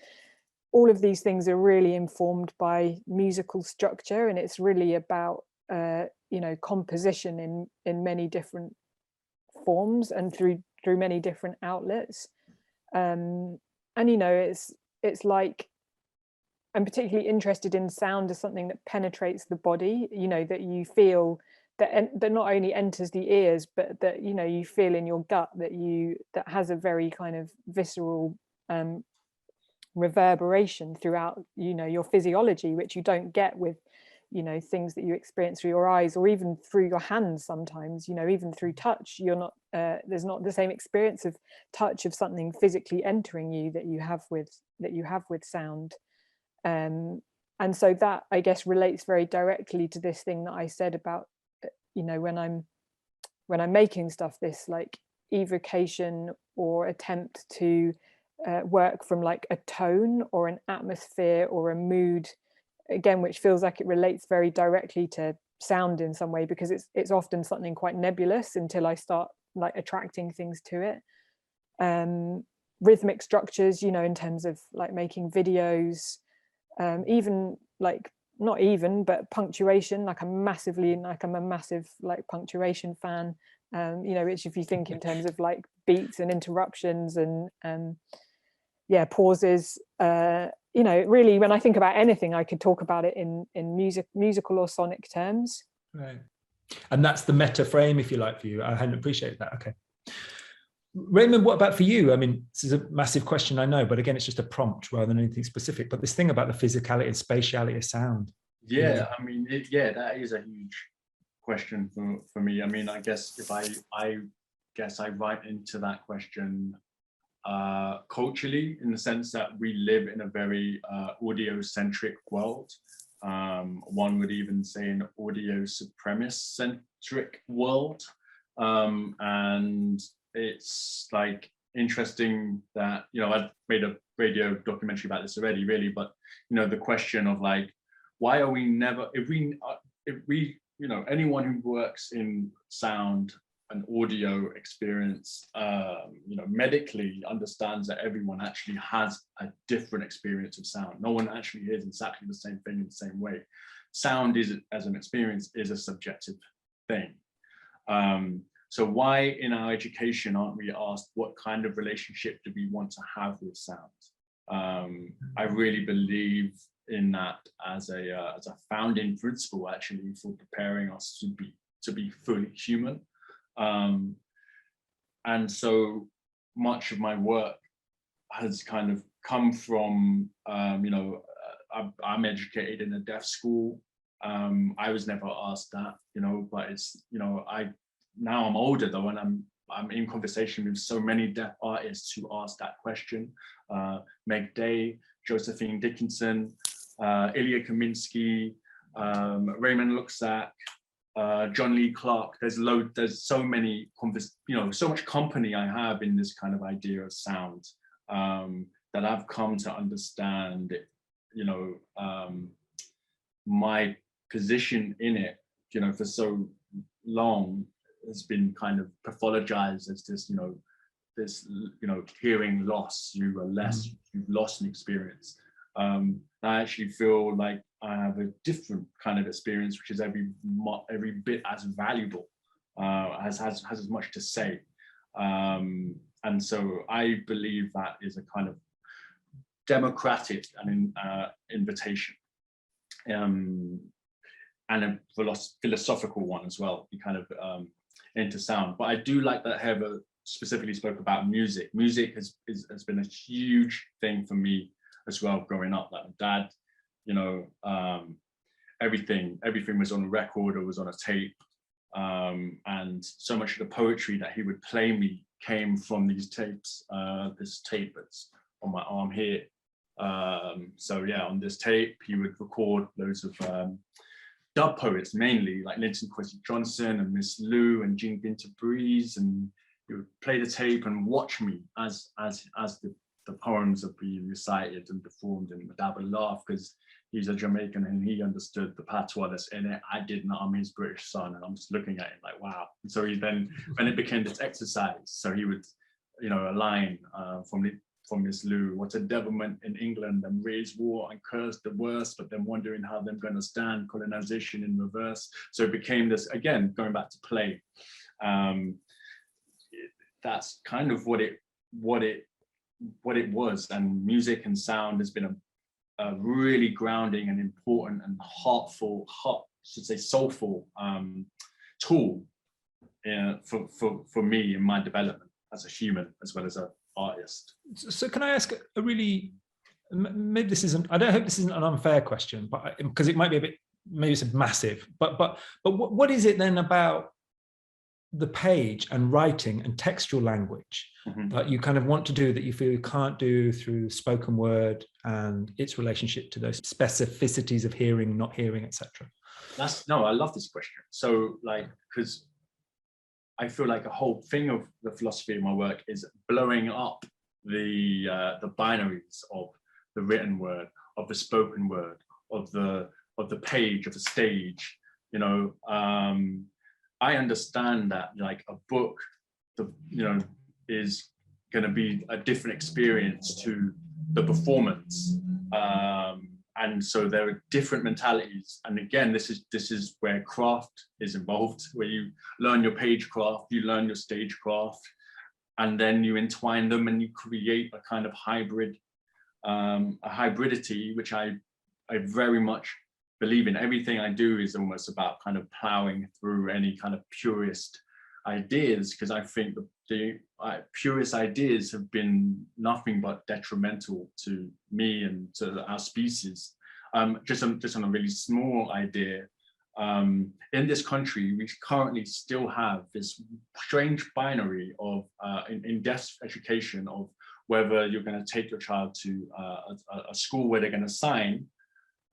All of these things are really informed by musical structure, and it's really about you know, composition in many different forms and through many different outlets. And you know, it's like, I'm particularly interested in sound as something that penetrates the body, you know, that you feel that not only enters the ears, but that, you know, you feel in your gut, that has a very kind of visceral reverberation throughout, you know, your physiology, which you don't get with, you know, things that you experience through your eyes, or even through your hands sometimes, you know, even through touch. You're not there's not the same experience of touch, of something physically entering you, that you have with sound. And so that, I guess, relates very directly to this thing that I said about, you know, when I'm making stuff, this like evocation or attempt to work from like a tone or an atmosphere or a mood, again, which feels like it relates very directly to sound in some way, because it's often something quite nebulous until I start like attracting things to it. Rhythmic structures, you know, in terms of like making videos, even like, not even, but punctuation, like I'm a massive like punctuation fan, you know, which if you think in terms of like beats and interruptions and yeah, pauses, you know, really, when I think about anything, I could talk about it in musical or sonic terms. Right. And that's the meta frame, if you like, for you. I hadn't appreciated that. Okay. Raymond, what about for you? I mean, this is a massive question, I know, but again, it's just a prompt rather than anything specific. But this thing about the physicality and spatiality of sound. Yeah, I mean, yeah, that is a huge question for me. I mean, I guess if I guess I write into that question culturally, in the sense that we live in a very audio-centric world. One would even say an audio supremacist-centric world. And it's like interesting that, you know, I've made a radio documentary about this already, really, but, you know, the question of like, why are we never, if we, you know, anyone who works in sound an audio experience, medically understands that everyone actually has a different experience of sound. No one actually hears exactly the same thing in the same way. Sound is, as an experience, is a subjective thing. So why in our education aren't we asked what kind of relationship do we want to have with sound? I really believe in that as a founding principle, actually, for preparing us to be fully human. And so much of my work has kind of come from, I'm educated in a deaf school. I was never asked that, but it's, now I'm older though, and I'm in conversation with so many deaf artists who ask that question. Meg Day, Josephine Dickinson, Ilya Kaminsky, Raymond Antrobus, John Lee Clark. There's so many, so much company I have in this kind of idea of sound, that I've come to understand, my position in it, for so long has been kind of pathologized as this, hearing loss. You are less, you've lost an experience. I actually feel like I have a different kind of experience, which is every bit as valuable, has as much to say. And so I believe that is a kind of democratic invitation, and a philosophical one as well, be kind of into sound. But I do like that Heather specifically spoke about music. Music has been a huge thing for me as well growing up. Like my dad, everything was on a record or was on a tape, and so much of the poetry that he would play me came from these tapes. This tape that's on my arm here. So yeah, on this tape he would record loads of dub poets, mainly like Linton Kwesi Johnson and Miss Lou and Jean Binta Breeze, and he would play the tape and watch me as the poems are being recited and performed, and my dad would laugh because he's a Jamaican and he understood the patois that's in it. I did not. I'm his British son, and I'm just looking at it like, wow. And so he then, when it became this exercise, so he would, a line from Miss Lou: "What a devilment in England, and raise war and curse the worst, but then wondering how they're going to stand colonization in reverse." So it became this, again, going back to play. That's kind of what it was, and music and sound has been a really grounding and important and soulful tool for me in my development as a human as well as an artist. So can I ask a really, maybe this isn't, I don't hope this isn't an unfair question, but because it might be a bit, maybe it's massive, but what is it then about the page and writing and textual language that you kind of want to do that you feel you can't do through spoken word and its relationship to those specificities of hearing, not hearing, etc.? I love this question. So because I feel like a whole thing of the philosophy of my work is blowing up the binaries of the written word, of the spoken word, of the page, of the stage. I understand that a book, is going to be a different experience to the performance, and so there are different mentalities. And again, this is where craft is involved, where you learn your page craft, you learn your stage craft, and then you entwine them and you create a kind of hybrid, a hybridity, which I very much believe in. Everything I do is almost about kind of plowing through any kind of purist ideas, because I think the purist ideas have been nothing but detrimental to me and to our species. Just on a really small idea, in this country, we currently still have this strange binary of in deaf education of whether you're going to take your child to a school where they're going to sign,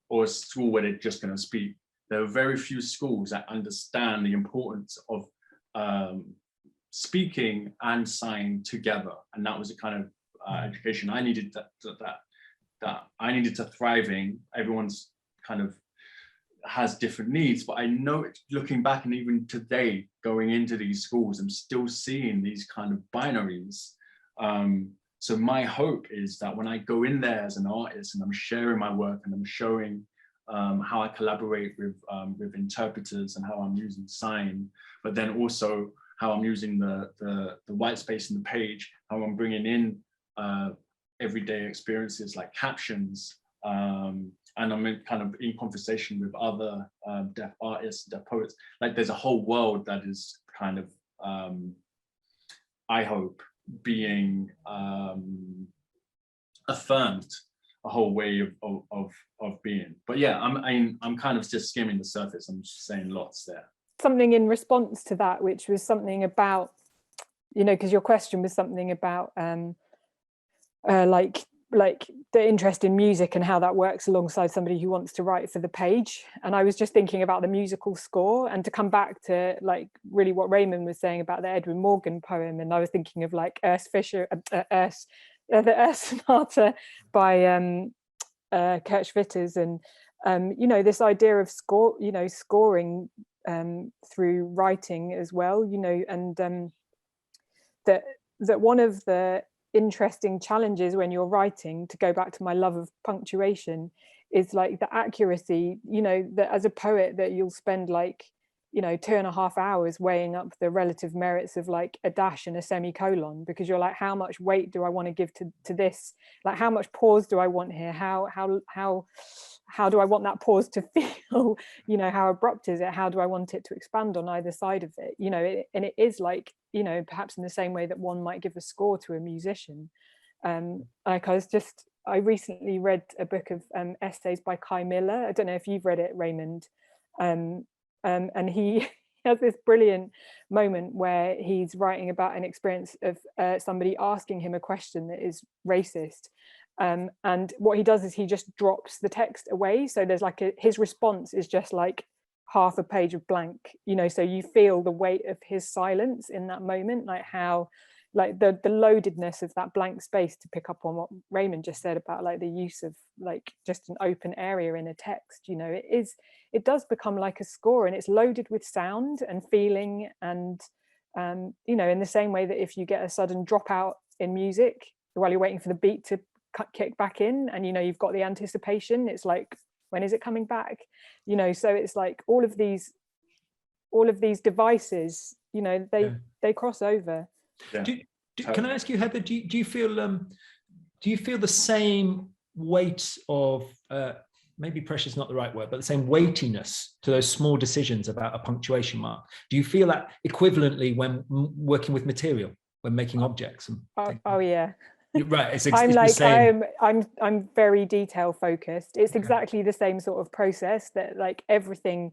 or a school where they're just going to speak. There are very few schools that understand the importance of speaking and sign together, and that was the kind of education I needed that I needed to thrive in. Everyone's kind of has different needs, but I know looking back and even today going into these schools, I'm still seeing these kind of binaries. So my hope is that when I go in there as an artist and I'm sharing my work and I'm showing how I collaborate with interpreters and how I'm using sign, but then also how I'm using the white space in the page, how I'm bringing in everyday experiences like captions, and I'm kind of in conversation with other deaf artists, deaf poets. Like there's a whole world that is kind of, I hope, being affirmed, a whole way of being. But yeah, I'm kind of just skimming the surface. I'm just saying lots there. Something in response to that, which was something about, you know, because your question was something about like the interest in music and how that works alongside somebody who wants to write for the page. And I was just thinking about the musical score, and to come back to like really what Raymond was saying about the Edwin Morgan poem, and I was thinking of like the Earth Sonata by Kurt Schwitters, and you know, this idea of scoring through writing as well, you know, and that one of the interesting challenges when you're writing, to go back to my love of punctuation, is like the accuracy, you know, that as a poet that you'll spend like, you know, 2.5 hours weighing up the relative merits of like a dash and a semicolon, because you're like, how much weight do I want to give to this, like how much pause do I want here, how do I want that pause to feel, you know, how abrupt is it, how do I want it to expand on either side of it, you know, and it is like, you know, perhaps in the same way that one might give a score to a musician. Like I recently read a book of essays by Kai Miller. I don't know if you've read it, Raymond, and he has this brilliant moment where he's writing about an experience of somebody asking him a question that is racist. And what he does is he just drops the text away. So there's like his response is just like half a page of blank, you know, so you feel the weight of his silence in that moment, like how, like the loadedness of that blank space, to pick up on what Raymond just said about like the use of like just an open area in a text, you know, it does become like a score, and it's loaded with sound and feeling, and you know, in the same way that if you get a sudden dropout in music while you're waiting for the beat to kick back in, and you know, you've got the anticipation, it's like, when is it coming back, you know, so it's like all of these devices, you know, they cross over. Yeah. Can I ask you, Heather, do you feel the same weight of maybe pressure is not the right word, but the same weightiness to those small decisions about a punctuation mark? Do you feel that equivalently when working with material, when making objects? Oh yeah. Right, it's I'm the like same. I'm very detail focused. It's exactly the same sort of process, that like everything,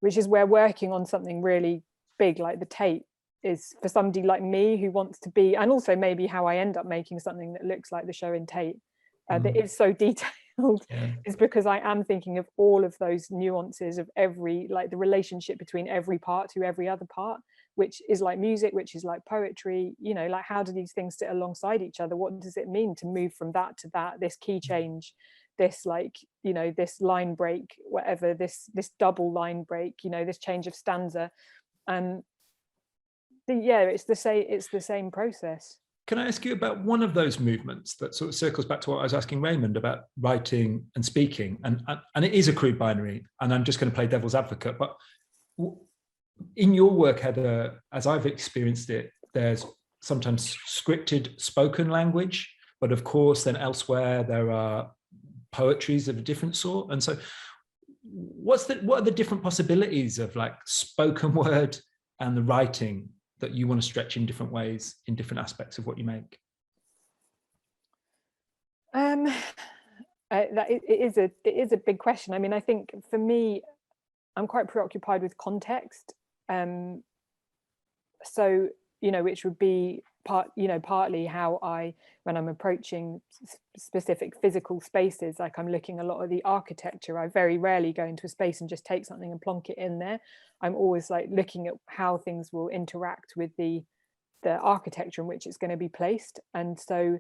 which is where working on something really big like the tape is, for somebody like me who wants to be, and also maybe how I end up making something that looks like the show in tape, that is so detailed, is because I am thinking of all of those nuances of every, like the relationship between every part to every other part, which is like music, which is like poetry, you know, like how do these things sit alongside each other? What does it mean to move from that to that, this key change, this like, you know, this line break, whatever, this double line break, you know, this change of stanza. Yeah, it's the same process. Can I ask you about one of those movements that sort of circles back to what I was asking Raymond about writing and speaking, and it is a crude binary, and I'm just going to play devil's advocate, but in your work, Heather, as I've experienced it, there's sometimes scripted spoken language, but of course then elsewhere there are poetries of a different sort. And so what are the different possibilities of like spoken word and the writing that you want to stretch in different ways in different aspects of what you make? It is a big question. I mean, I think for me, I'm quite preoccupied with context. So, you know, which would be partly how when I'm approaching specific physical spaces, like I'm looking a lot at the architecture. I very rarely go into a space and just take something and plonk it in there. I'm always like looking at how things will interact with the architecture in which it's going to be placed. And so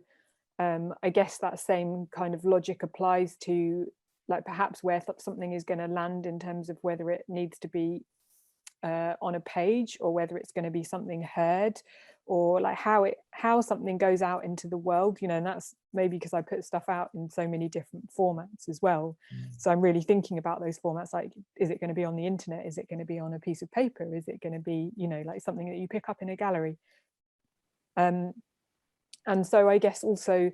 I guess that same kind of logic applies to like perhaps where something is going to land in terms of whether it needs to be on a page, or whether it's going to be something heard, or like how something goes out into the world, you know. And that's maybe because I put stuff out in so many different formats as well. So I'm really thinking about those formats, like, is it going to be on the internet, is it going to be on a piece of paper, is it going to be, you know, like something that you pick up in a gallery. And so I guess also,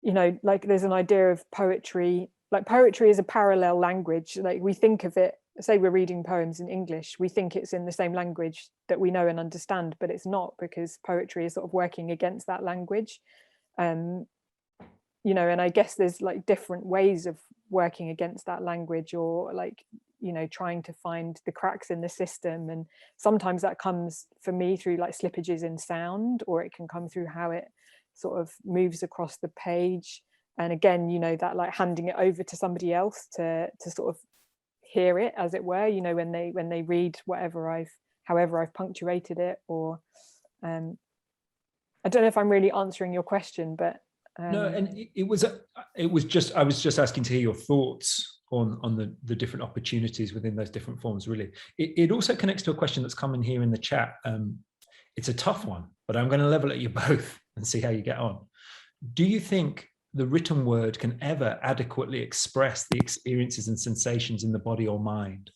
you know, like there's an idea of poetry, like poetry is a parallel language. Like we think of it, say we're reading poems in English, we think it's in the same language that we know and understand, but it's not, because poetry is sort of working against that language. You know, and I guess there's like different ways of working against that language, or like, you know, trying to find the cracks in the system. And sometimes that comes for me through like slippages in sound, or it can come through how it sort of moves across the page. And again, you know, that like handing it over to somebody else to sort of hear it, as it were, you know, when they read however I've punctuated it. Or I don't know if I'm really answering your question, but no, and I was just asking to hear your thoughts on the different opportunities within those different forms. Really, it also connects to a question that's come in here in the chat. It's a tough one, but I'm going to level at you both and see how you get on. Do you think the written word can ever adequately express the experiences and sensations in the body or mind?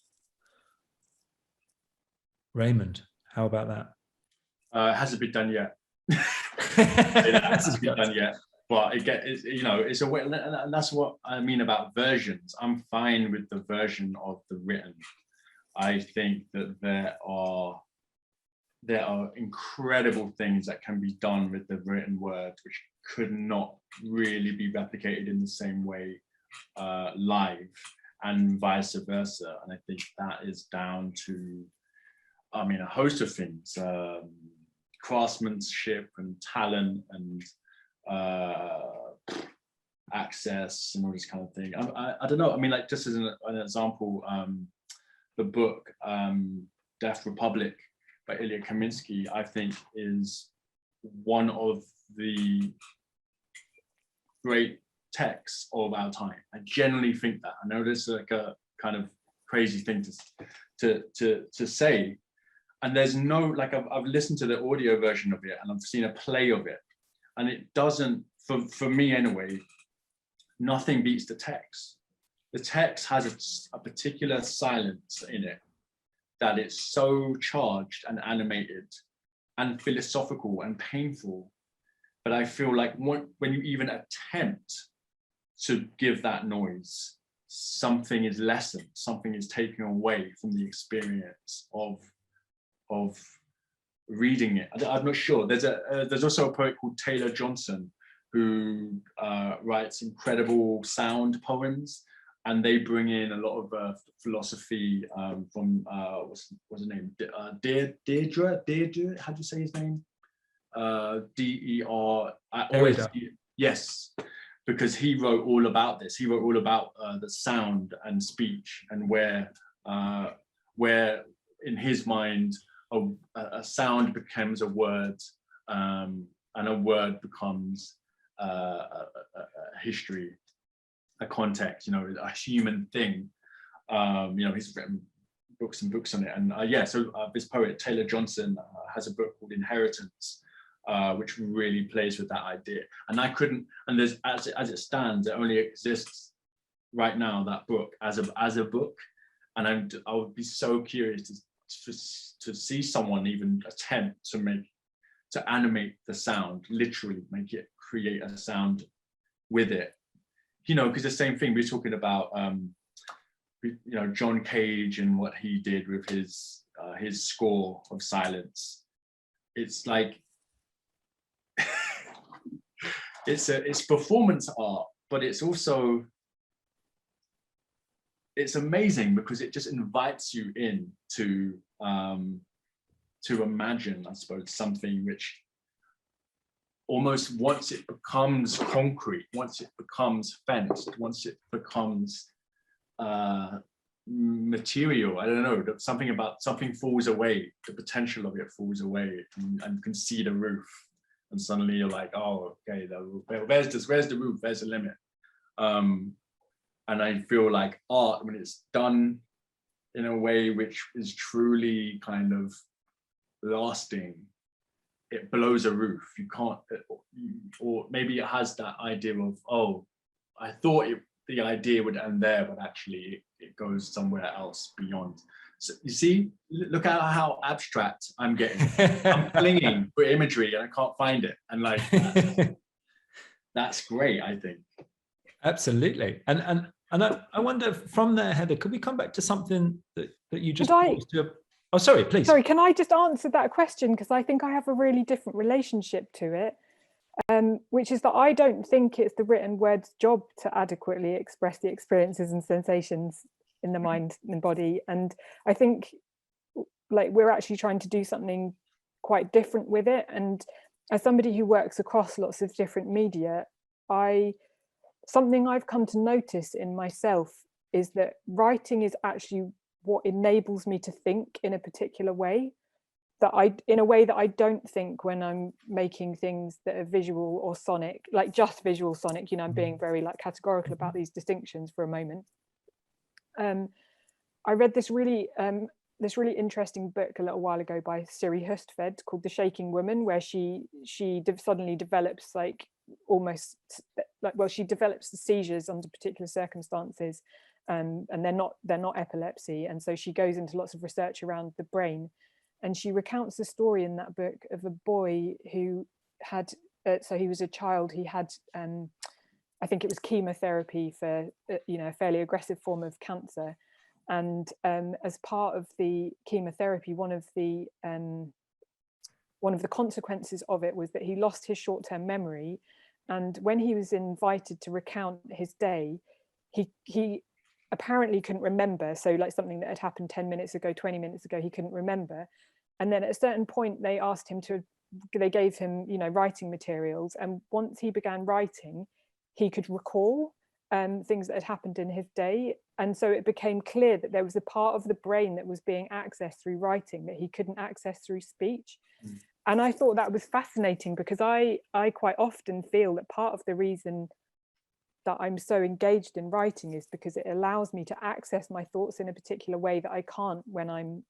Raymond, how about that? Hasn't been done yet. It hasn't been done yet, but you know, it's a way, and that's what I mean about versions. I'm fine with the version of the written. I think that there are incredible things that can be done with the written word, which could not really be replicated in the same way live, and vice versa. And I think that is down to, I mean, a host of things, craftsmanship and talent and access and all this kind of thing. I don't know. I mean, like, just as an example, the book Death Republic by Ilya Kaminsky, I think, is one of the great texts of our time. I generally think that. I know this is like a kind of crazy thing to say, and there's no, like, I've listened to the audio version of it and I've seen a play of it, and it doesn't, for me anyway, nothing beats the text. The text has a particular silence in it, that it's so charged and animated and philosophical and painful. But I feel like when you even attempt to give that noise, something is lessened, something is taken away from the experience of reading it. I'm not sure. There's also a poet called Taylor Johnson who writes incredible sound poems, and they bring in a lot of philosophy from what's his name? Deirdre? How do you say his name? D-E-R. Yes, because he wrote all about this. He wrote all about the sound and speech, and where in his mind a sound becomes a word, and a word becomes a history, a context, you know, a human thing. You know, he's written books and books on it, and so this poet Taylor Johnson has a book called Inheritance, which really plays with that idea. And there's, as it stands, it only exists right now, that book as a book, and I would be so curious to see someone even attempt to animate the sound, literally create a sound with it. You know, because the same thing we're talking about, you know, John Cage and what he did with his score of silence. It's like it's performance art, but it's also, it's amazing because it just invites you in to imagine, I suppose, something which almost, once it becomes concrete, once it becomes fenced, once it becomes material, I don't know, something falls away, the potential of it falls away, and you can see the roof, and suddenly you're like, oh, okay, where's the roof, there's the limit. And I feel like art, when it's done in a way which is truly kind of lasting, it blows a roof. You can't, or maybe it has that idea of, oh, I thought the idea would end there, but actually it goes somewhere else beyond. So you see, look at how abstract I'm getting. I'm clinging for imagery and I can't find it. And like, that's great, I think. Absolutely. And I wonder from there, Heather, could we come back to something that you just paused to? Oh, sorry, please. Sorry, can I just answer that question? Because I think I have a really different relationship to it, which is that I don't think it's the written word's job to adequately express the experiences and sensations in the mind and body. And I think like we're actually trying to do something quite different with it. And as somebody who works across lots of different media, something I've come to notice in myself is that writing is actually what enables me to think in a particular way, in a way that I don't think when I'm making things that are visual or sonic, like just visual sonic. You know, I'm being very like categorical about these distinctions for a moment. I read this really interesting book a little while ago by Siri Hustvedt called The Shaking Woman, where she suddenly develops like almost like, well, she develops the seizures under particular circumstances, and they're not epilepsy, and so she goes into lots of research around the brain, and she recounts the story in that book of a boy who had so he was a child, he had I think it was chemotherapy for a fairly aggressive form of cancer, and as part of the chemotherapy, one of the consequences of it was that he lost his short-term memory. And when he was invited to recount his day, he apparently couldn't remember. So like something that had happened 10 minutes ago, 20 minutes ago, he couldn't remember. And then at a certain point, they gave him, writing materials. And once he began writing, he could recall things that had happened in his day. And so it became clear that there was a part of the brain that was being accessed through writing that he couldn't access through speech. And I thought that was fascinating, because I quite often feel that part of the reason that I'm so engaged in writing is because it allows me to access my thoughts in a particular way that I can't when I'm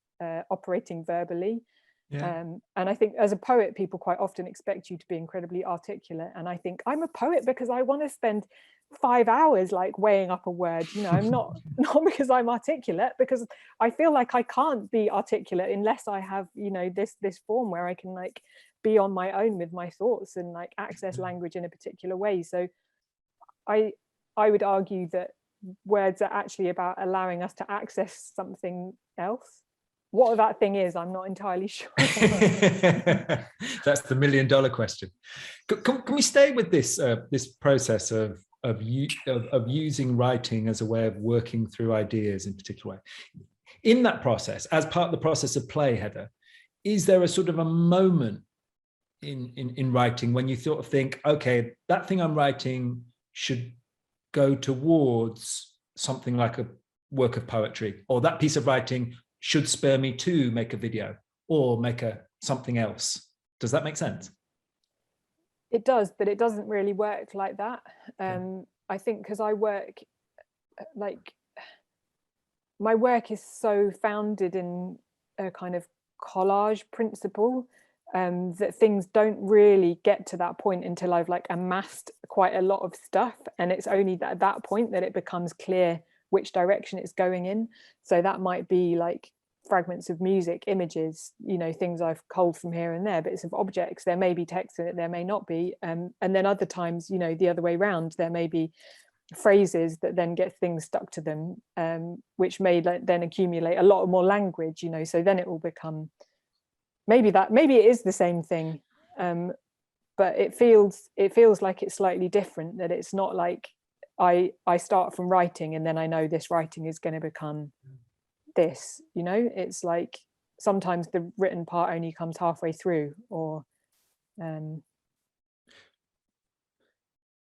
operating verbally. Yeah. And I think as a poet, people quite often expect you to be incredibly articulate. And I think I'm a poet because I want to spend 5 hours like weighing up a word. I'm not because I'm articulate, because I feel like I can't be articulate unless I have this form where I can like be on my own with my thoughts and like access language in a particular way. So I would argue that words are actually about allowing us to access something else. What that thing is, I'm not entirely sure. That's the $1 million question. Can we stay with this process of using writing as a way of working through ideas in a particular way? In that process, as part of the process of play, Heather, is there a sort of a moment in writing when you sort of think, okay, that thing I'm writing should go towards something like a work of poetry, or that piece of writing should spur me to make a video or make something else? Does that make sense? It does, but it doesn't really work like that. I think because I work, like, my work is so founded in a kind of collage principle, that things don't really get to that point until I've like amassed quite a lot of stuff. And it's only at that point that it becomes clear which direction it's going in. So that might be like fragments of music, images, things I've culled from here and there, bits of objects. There may be text in it, there may not be. And then other times, the other way around, there may be phrases that then get things stuck to them, which may then accumulate a lot more language, so then it will become, maybe it is the same thing. But it feels like it's slightly different, that it's not like I start from writing and then I know this writing is going to become this, it's like sometimes the written part only comes halfway through, or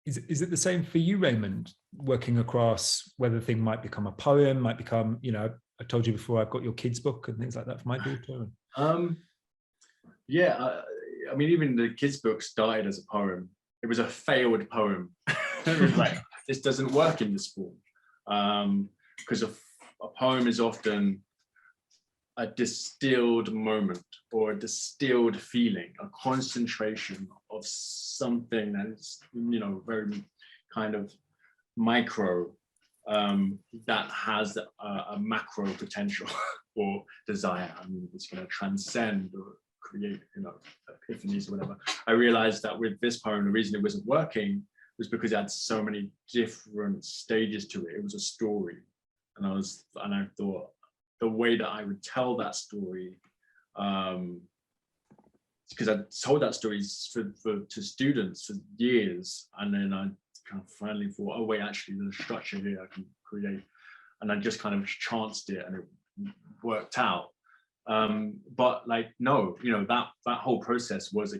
Is it the same for you, Raymond, working across whether the thing might become a poem, might become, I told you before, I've got your kids' book and things like that for my daughter. Yeah, I mean, even the kids' book started as a poem. It was a failed poem. It was like this doesn't work in this form, because a poem is often a distilled moment or a distilled feeling, a concentration of something that is, you know, very kind of micro, that has a macro potential or desire. I mean, it's going to transcend or create, you know, epiphanies or whatever. I realized that with this poem, the reason it wasn't working was because it had so many different stages to it. It was a story, and I thought the way that I would tell that story, because I told that story to students for years, and then I kind of finally thought, oh wait, actually there's a structure here I can create, and I just kind of chanced it, and it worked out. But like, no, you know, that whole process was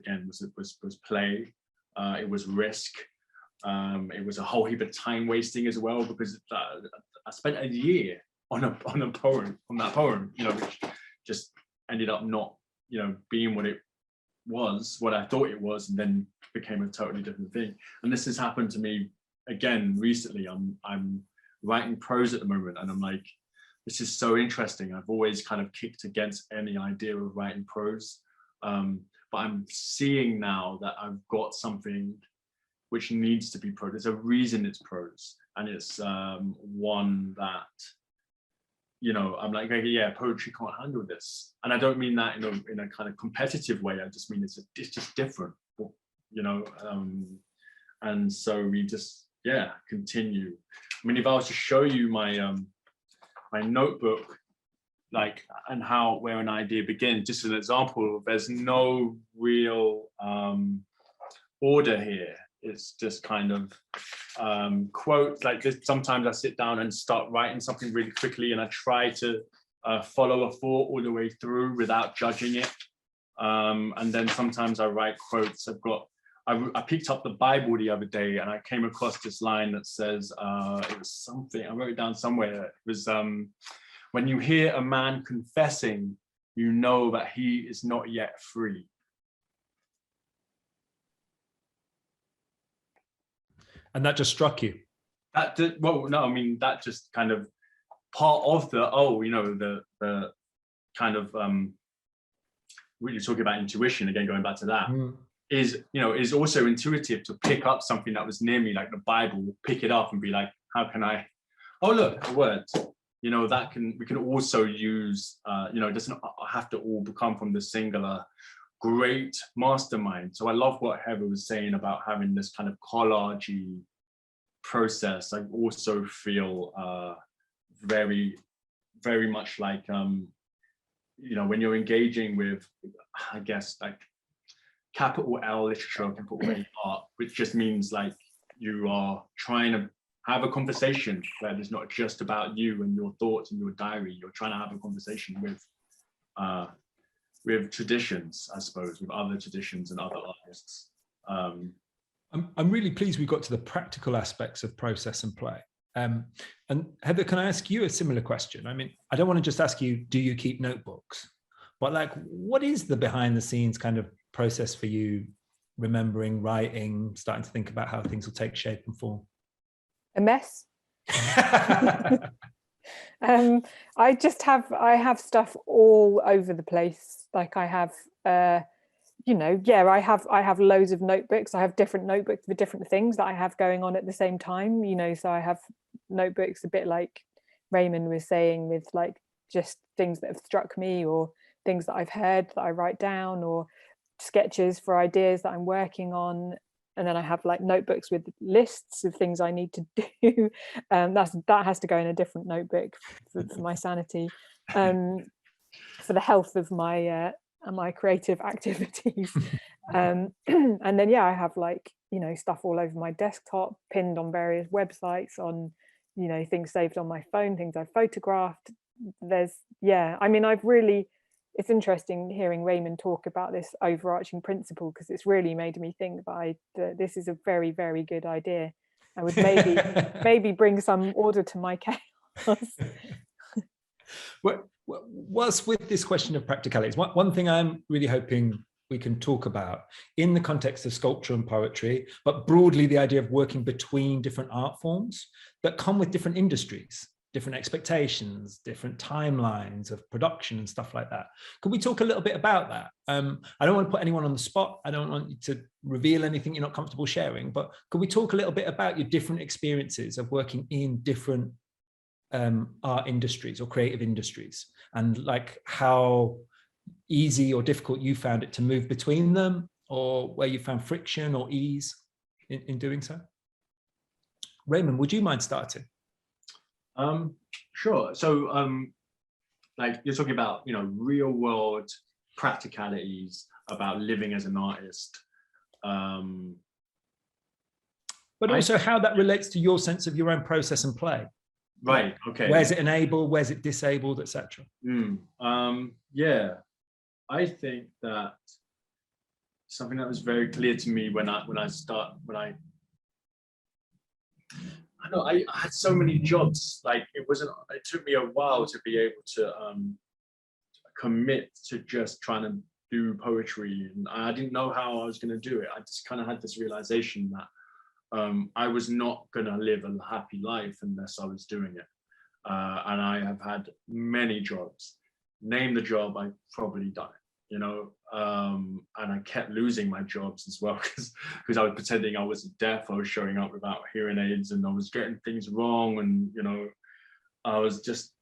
play, it was risk, it was a whole heap of time wasting as well, because I spent a year on that poem, you know, which just ended up not, you know, being what I thought it was, and then became a totally different thing. And this has happened to me again recently. I'm writing prose at the moment, and I'm like, this is so interesting. I've always kind of kicked against any idea of writing prose, but I'm seeing now that I've got something which needs to be prose. There's a reason it's prose, and it's one that, you know, I'm like, okay, yeah, poetry can't handle this. And I don't mean that in a kind of competitive way. I just mean it's just different, you know. And so we just, yeah, continue. I mean, if I was to show you my my notebook, like, and where an idea begins, just an example, there's no real order here. It's just kind of quotes like this. Sometimes I sit down and start writing something really quickly, and I try to follow a thought all the way through without judging it. And then sometimes I write quotes. I picked up the Bible the other day, and I came across this line that says, it was something, I wrote it down somewhere. It was, when you hear a man confessing, you know that he is not yet free. And that just struck you? Well, no, I mean, that just kind of part of the kind of, really talking about intuition, again, going back to that, is also intuitive to pick up something that was near me, like the Bible, pick it up and be like, how can I, oh, look, a word, you know, we can also use, you know, it doesn't have to all come from the singular great mastermind. So I love what Heather was saying about having this kind of collage-y process. I also feel very, very much like, you know, when you're engaging with, I guess, like capital L literature, capital A art, which just means like you are trying to have a conversation where it's not just about you and your thoughts and your diary. You're trying to have a conversation with traditions, I suppose, with other traditions and other artists. I'm really pleased we got to the practical aspects of process and play. And Heather, can I ask you a similar question? I mean, I don't want to just ask you, do you keep notebooks? But like, what is the behind the scenes kind of process for you, remembering, writing, starting to think about how things will take shape and form? A mess. I have stuff all over the place. Like I have, you know, yeah, I have loads of notebooks. I have different notebooks for different things that I have going on at the same time, you know. So I have notebooks a bit like Raymond was saying, with like just things that have struck me or things that I've heard that I write down, or sketches for ideas that I'm working on. And then I have like notebooks with lists of things I need to do. That has to go in a different notebook for my sanity, for the health of my creative activities. And then, yeah, I have like, you know, stuff all over my desktop, pinned on various websites, on, you know, things saved on my phone, things I've photographed. I mean, it's interesting hearing Raymond talk about this overarching principle, because it's really made me think that this is a very, very good idea. I would maybe bring some order to my chaos. Whilst with this question of practicalities, one thing I'm really hoping we can talk about in the context of sculpture and poetry, but broadly the idea of working between different art forms that come with different industries, different expectations, different timelines of production and stuff like that. Could we talk a little bit about that? I don't want to put anyone on the spot. I don't want you to reveal anything you're not comfortable sharing, but could we talk a little bit about your different experiences of working in different art industries or creative industries, and like how easy or difficult you found it to move between them, or where you found friction or ease in doing so? Raymond, would you mind starting? Sure. So like you're talking about, you know, real world practicalities about living as an artist. But also how that relates to your sense of your own process and play. Right. Okay. Where's it enabled? Where's it disabled, etc.? Yeah, I think that something that was very clear to me when I had so many jobs. Like it took me a while to be able to commit to just trying to do poetry, and I didn't know how I was going to do it. I just kind of had this realization that I was not going to live a happy life unless I was doing it. And I have had many jobs. Name the job, I probably done it, you know, and I kept losing my jobs as well because I was pretending I wasn't deaf. I was showing up without hearing aids, and I was getting things wrong, and you know, I was just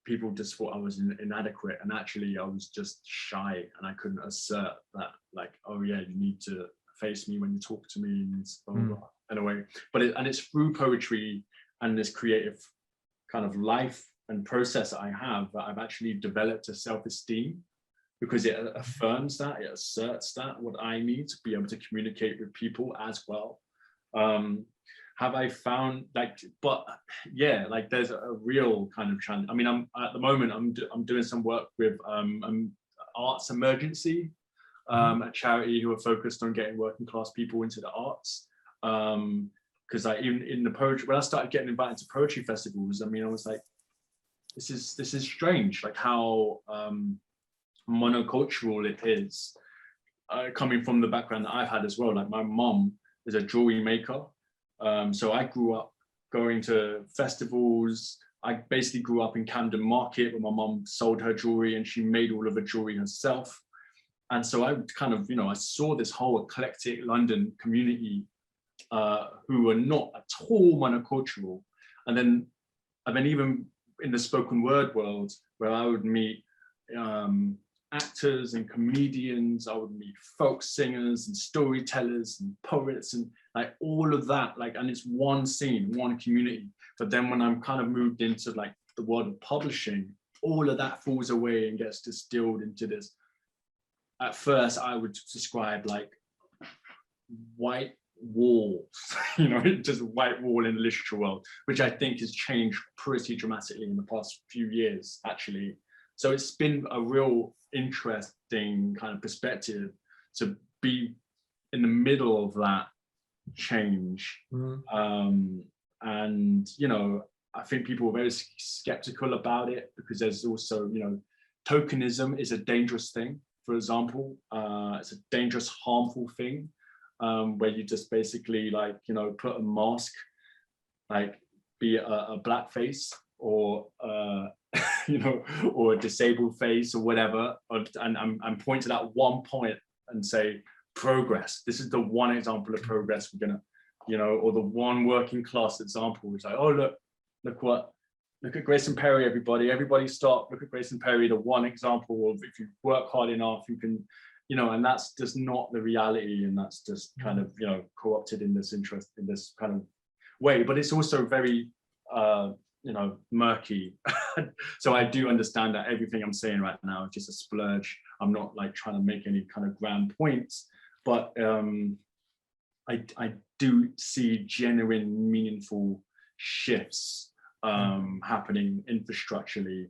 people just thought I was inadequate, and actually I was just shy, and I couldn't assert that, like, oh yeah, you need to face me when you talk to me, and blah, blah, blah. Anyway, but it's through poetry and this creative kind of life and process that I have that I've actually developed a self-esteem, because it affirms that, it asserts that what I need to be able to communicate with people as well. Have I found, like, but yeah, like there's a real kind of challenge. I mean, at the moment I'm doing some work with Arts Emergency, a charity who are focused on getting working class people into the arts. Because even in the poetry, when I started getting invited to poetry festivals, I mean, I was like, this is strange, like how monocultural it is, coming from the background that I've had as well. Like my mom is a jewelry maker, so I grew up going to festivals. I basically grew up in Camden Market where my mom sold her jewelry, and she made all of her jewelry herself. And so I kind of, you know, I saw this whole eclectic London community who were not at all monocultural. And then even in the spoken word world, where I would meet actors and comedians, I would meet folk singers and storytellers and poets, and like all of that, like, and it's one scene, one community. But then when I'm kind of moved into like the world of publishing, all of that falls away and gets distilled into this. At first, I would describe like white walls, you know, just white wall in the literature world, which I think has changed pretty dramatically in the past few years, actually. So it's been a real interesting kind of perspective to be in the middle of that change. And, you know, I think people are very skeptical about it because there's also, you know, tokenism is a dangerous thing. For example, it's a dangerous, harmful thing, where you just basically, like, you know, put a mask, like be a black face or you know, or a disabled face or whatever, and point to that one point and say progress. This is the one example of progress we're gonna, you know, or the one working class example. It's like, oh look at Grayson Perry, everybody stop, look at Grayson Perry, the one example of if you work hard enough, you can, you know, and that's just not the reality, and that's just kind of, you know, co-opted in this interest, in this kind of way, but it's also very, you know, murky. So I do understand that everything I'm saying right now is just a splurge. I'm not like trying to make any kind of grand points, but I do see genuine, meaningful shifts happening infrastructurally,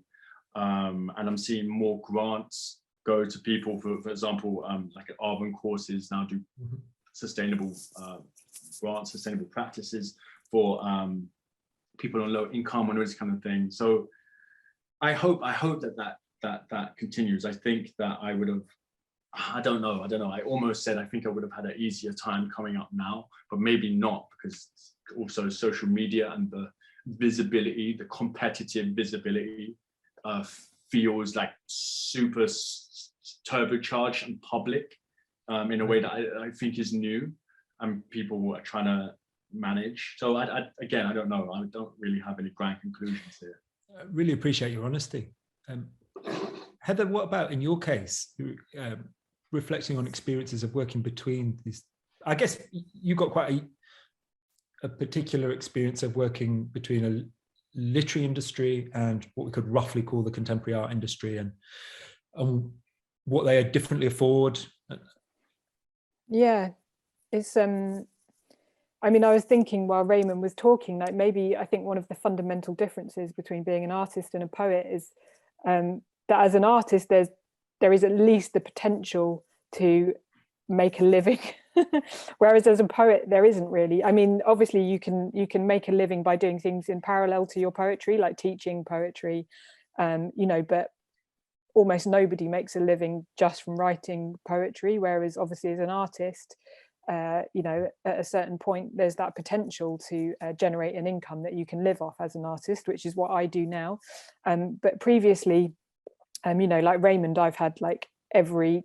and I'm seeing more grants go to people, for example, like Arvin courses now do sustainable grants, sustainable practices for people on low income and all this kind of thing. So I hope that continues. I think that I I don't know. I almost said I think I would have had an easier time coming up now, but maybe not, because also social media and the visibility, the competitive visibility feels like super turbocharged and public in a way that I think is new and people are trying to manage. So again, I don't know. I don't really have any grand conclusions here. I really appreciate your honesty. Heather, what about in your case, reflecting on experiences of working between these? I guess you got quite a particular experience of working between a literary industry and what we could roughly call the contemporary art industry, and what they differently afford. Yeah, it's I mean, I was thinking while Raymond was talking, like maybe I think one of the fundamental differences between being an artist and a poet is that as an artist, there is at least the potential to make a living, whereas as a poet, there isn't really. I mean, obviously you can make a living by doing things in parallel to your poetry, like teaching poetry, you know, but almost nobody makes a living just from writing poetry, whereas obviously as an artist, you know, at a certain point there's that potential to generate an income that you can live off as an artist, which is what I do now. But previously, you know, like Raymond, I've had like every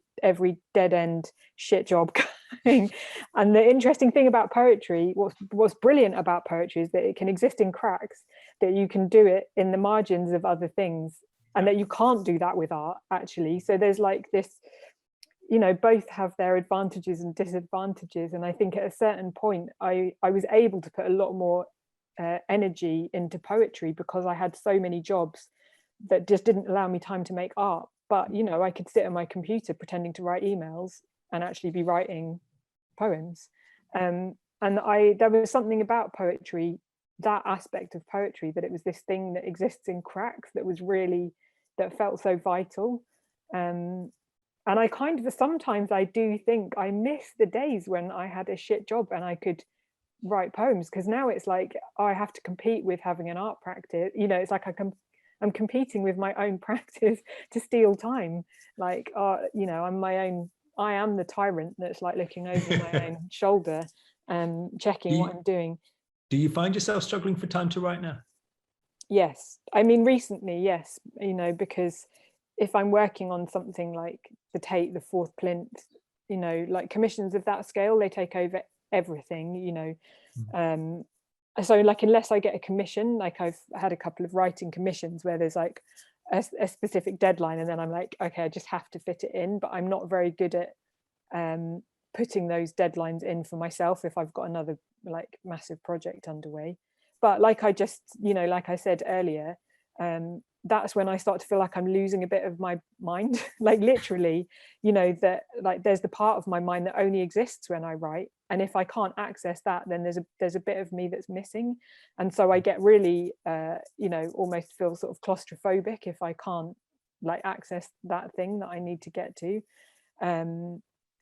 dead end shit job going. And the interesting thing about poetry, what's brilliant about poetry is that it can exist in cracks, that you can do it in the margins of other things, and that you can't do that with art actually. So there's like this, you know, both have their advantages and disadvantages. And I think at a certain point, I was able to put a lot more energy into poetry because I had so many jobs that just didn't allow me time to make art. But, you know, I could sit at my computer pretending to write emails and actually be writing poems. And there was something about poetry, that aspect of poetry, that it was this thing that exists in cracks that felt so vital. And I kind of, sometimes I do think I miss the days when I had a shit job and I could write poems, because now it's like I have to compete with having an art practice. You know, it's like I'm competing with my own practice to steal time. Like, you know, I am the tyrant that's like looking over my own shoulder and checking what I'm doing. Do you find yourself struggling for time to write now? Yes. I mean, recently, yes, you know, because if I'm working on something like the Tate, the Fourth Plinth, you know, like commissions of that scale, they take over everything, you know. So like, unless I get a commission, like I've had a couple of writing commissions where there's like a specific deadline, and then I'm like, okay, I just have to fit it in. But I'm not very good at putting those deadlines in for myself if I've got another like massive project underway. But like I just, you know, like I said earlier, that's when I start to feel like I'm losing a bit of my mind, like literally, you know, that like there's the part of my mind that only exists when I write. And if I can't access that, then there's a bit of me that's missing. And so I get really, you know, almost feel sort of claustrophobic if I can't like access that thing that I need to get to.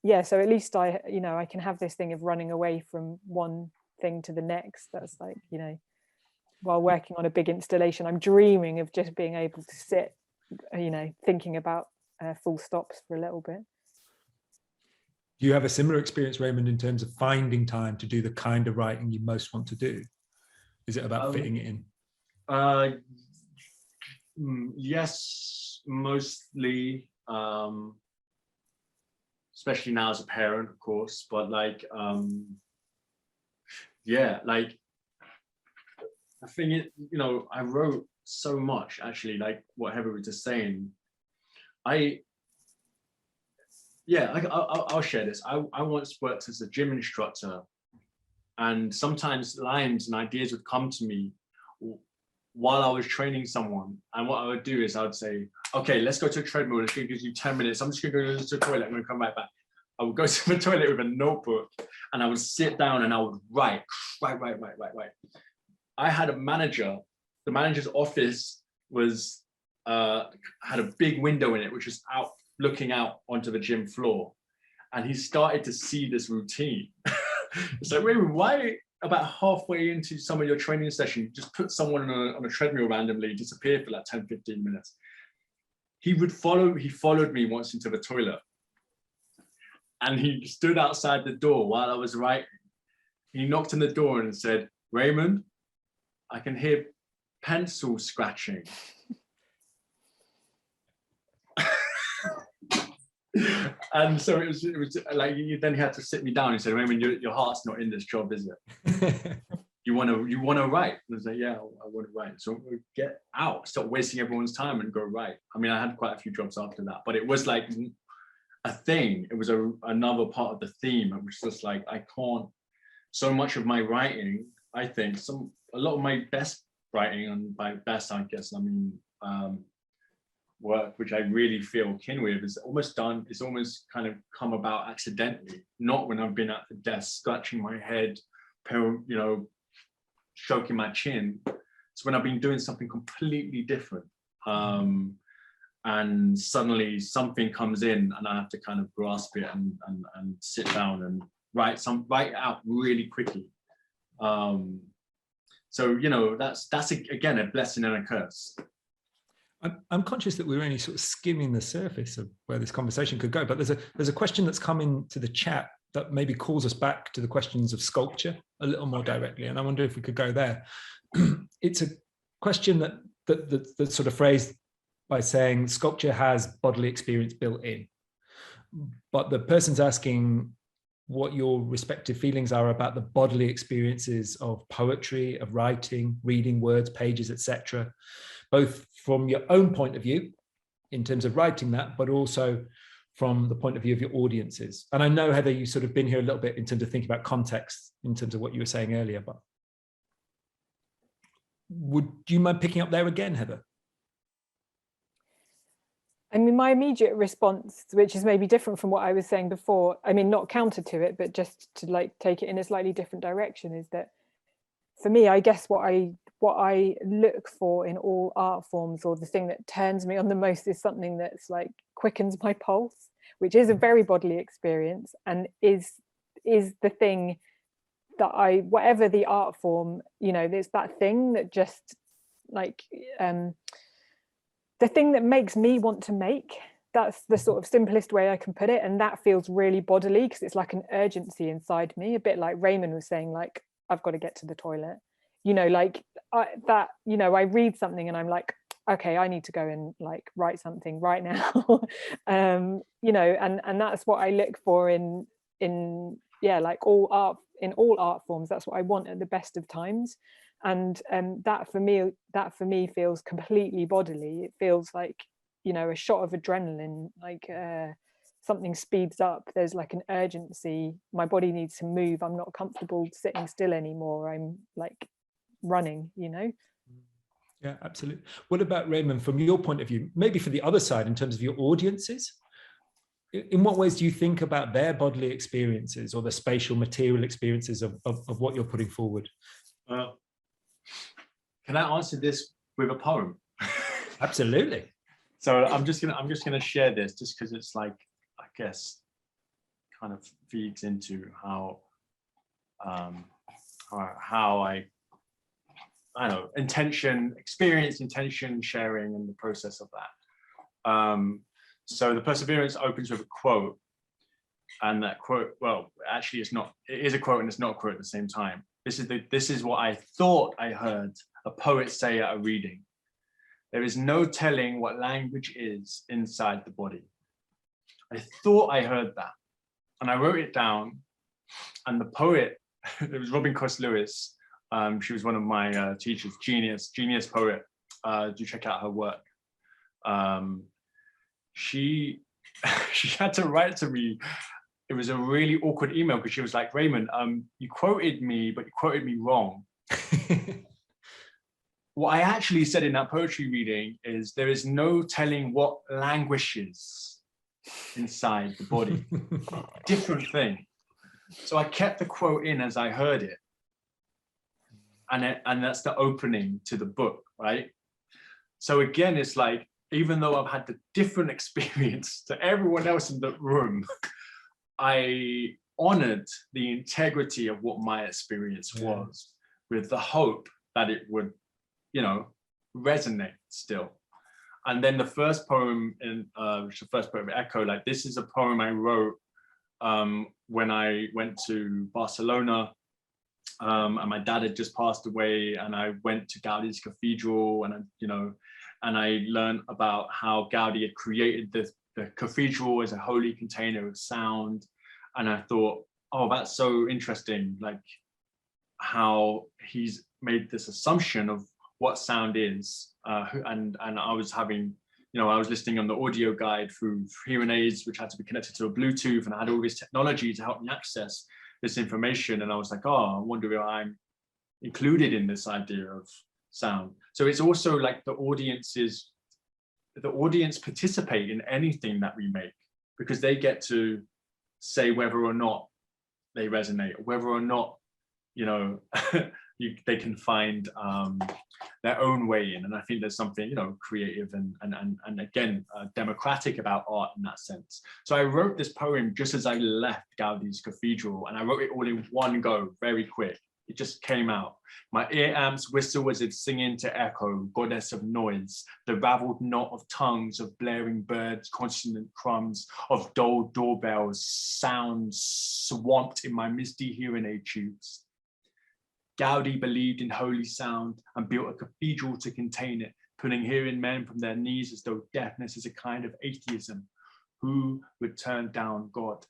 Yeah, so at least I, you know, I can have this thing of running away from one thing to the next. That's like, you know, while working on a big installation, I'm dreaming of just being able to sit, you know, thinking about full stops for a little bit. Do you have a similar experience, Raymond, in terms of finding time to do the kind of writing you most want to do? Is it about fitting it in? Yes, mostly, especially now as a parent, of course, but like, yeah, like, the thing is, you know, I wrote so much, actually, like what Heather was just saying. I'll share this. I once worked as a gym instructor, and sometimes lines and ideas would come to me while I was training someone. And what I would do is I would say, okay, let's go to a treadmill. It's going to give you 10 minutes. I'm just going to go to the toilet. I'm going to come right back. I would go to the toilet with a notebook and I would sit down and I would write. I had a manager. The manager's office was had a big window in it, which was looking out onto the gym floor. And he started to see this routine. So Raymond, why about halfway into some of your training session, you just put someone on a treadmill randomly, disappear for like 10, 15 minutes. He followed me once into the toilet. And he stood outside the door while I was writing. He knocked on the door and said, "Raymond, I can hear pencil scratching." And so it was like, then he had to sit me down. He said, "Raymond, your heart's not in this job, is it? You want to write?" And I was like, "Yeah, I want to write." So get out, stop wasting everyone's time and go write. I mean, I had quite a few jobs after that, but it was like a thing. It was another part of the theme. It was just like, I can't, so much of my writing, I think a lot of my best writing, and by best, I guess, I mean, work which I really feel kin with, is almost done, it's almost kind of come about accidentally, not when I've been at the desk scratching my head, you know, stroking my chin. It's when I've been doing something completely different, and suddenly something comes in and I have to kind of grasp it and sit down and write it out really quickly. So, you know, that's again a blessing and a curse. I'm conscious that we're only sort of skimming the surface of where this conversation could go, but there's a question that's come into the chat that maybe calls us back to the questions of sculpture a little more directly, and I wonder if we could go there. It's a question that's sort of phrased by saying sculpture has bodily experience built in, but the person's asking what your respective feelings are about the bodily experiences of poetry, of writing, reading words, pages, etc., both from your own point of view in terms of writing that, but also from the point of view of your audiences. And I know, Heather, you've sort of been here a little bit in terms of thinking about context in terms of what you were saying earlier, but would you mind picking up there again, Heather? I mean, my immediate response, which is maybe different from what I was saying before, I mean, not counter to it, but just to like take it in a slightly different direction, is that for me, I guess what I look for in all art forms, or the thing that turns me on the most, is something that's like quickens my pulse, which is a very bodily experience, and is the thing that whatever the art form, you know, there's that thing that just like the thing that makes me want to make. That's the sort of simplest way I can put it, and that feels really bodily because it's like an urgency inside me, a bit like Raymond was saying, like, I've got to get to the toilet, you know, like you know, I read something and I'm like, okay, I need to go and like write something right now. You know, and that's what I look for in yeah, like all art forms. That's what I want at the best of times. And that for me feels completely bodily. It feels like, you know, a shot of adrenaline, like something speeds up. There's like an urgency. My body needs to move. I'm not comfortable sitting still anymore. I'm like running, you know. Yeah, absolutely. What about Raymond, from your point of view, maybe for the other side in terms of your audiences? In what ways do you think about their bodily experiences or the spatial material experiences of what you're putting forward? Can I answer this with a poem? Absolutely. So I'm just gonna share this just because it's like, I guess, kind of feeds into how I don't know, experience intention sharing and the process of that. So the Perseverance opens with a quote, and that quote, well, actually it is a quote and it's not a quote at the same time. This is what I thought I heard a poet say at a reading. There is no telling what language is inside the body. I thought I heard that, and I wrote it down, and the poet, it was Robin Cost-Lewis. She was one of my teachers, genius poet. Do check out her work. She had to write to me. It was a really awkward email because she was like, Raymond, you quoted me, but you quoted me wrong. What I actually said in that poetry reading is there is no telling what languishes inside the body. Different thing. So I kept the quote in as I heard it. And that's the opening to the book, right? So again, it's like, even though I've had the different experience to everyone else in the room, I honored the integrity of what my experience was, with the hope that it would, you know, resonate still. And then the first poem the first poem, Echo, like, this is a poem I wrote when I went to Barcelona, and my dad had just passed away, and I went to Gaudi's cathedral, and I learned about how Gaudi had created the cathedral as a holy container of sound. And I thought, oh, that's so interesting, like how he's made this assumption of what sound is. And I was having, I was listening on the audio guide through hearing aids, which had to be connected to a Bluetooth, and I had all this technology to help me access this information. And I was like, oh, I wonder if I'm included in this idea of sound. So it's also like the audience participate in anything that we make, because they get to say whether or not they resonate, whether or not, they can find their own way in. And I think there's something, creative and again, democratic about art in that sense. So I wrote this poem just as I left Gaudi's cathedral, and I wrote it all in one go, very quick. It just came out. My ear amps whistle as if singing to echo, goddess of noise, the raveled knot of tongues, of blaring birds, consonant crumbs, of dull doorbells, sounds swamped in my misty hearing aid tubes. Gaudi believed in holy sound and built a cathedral to contain it, putting hearing men from their knees as though deafness is a kind of atheism. Who would turn down God?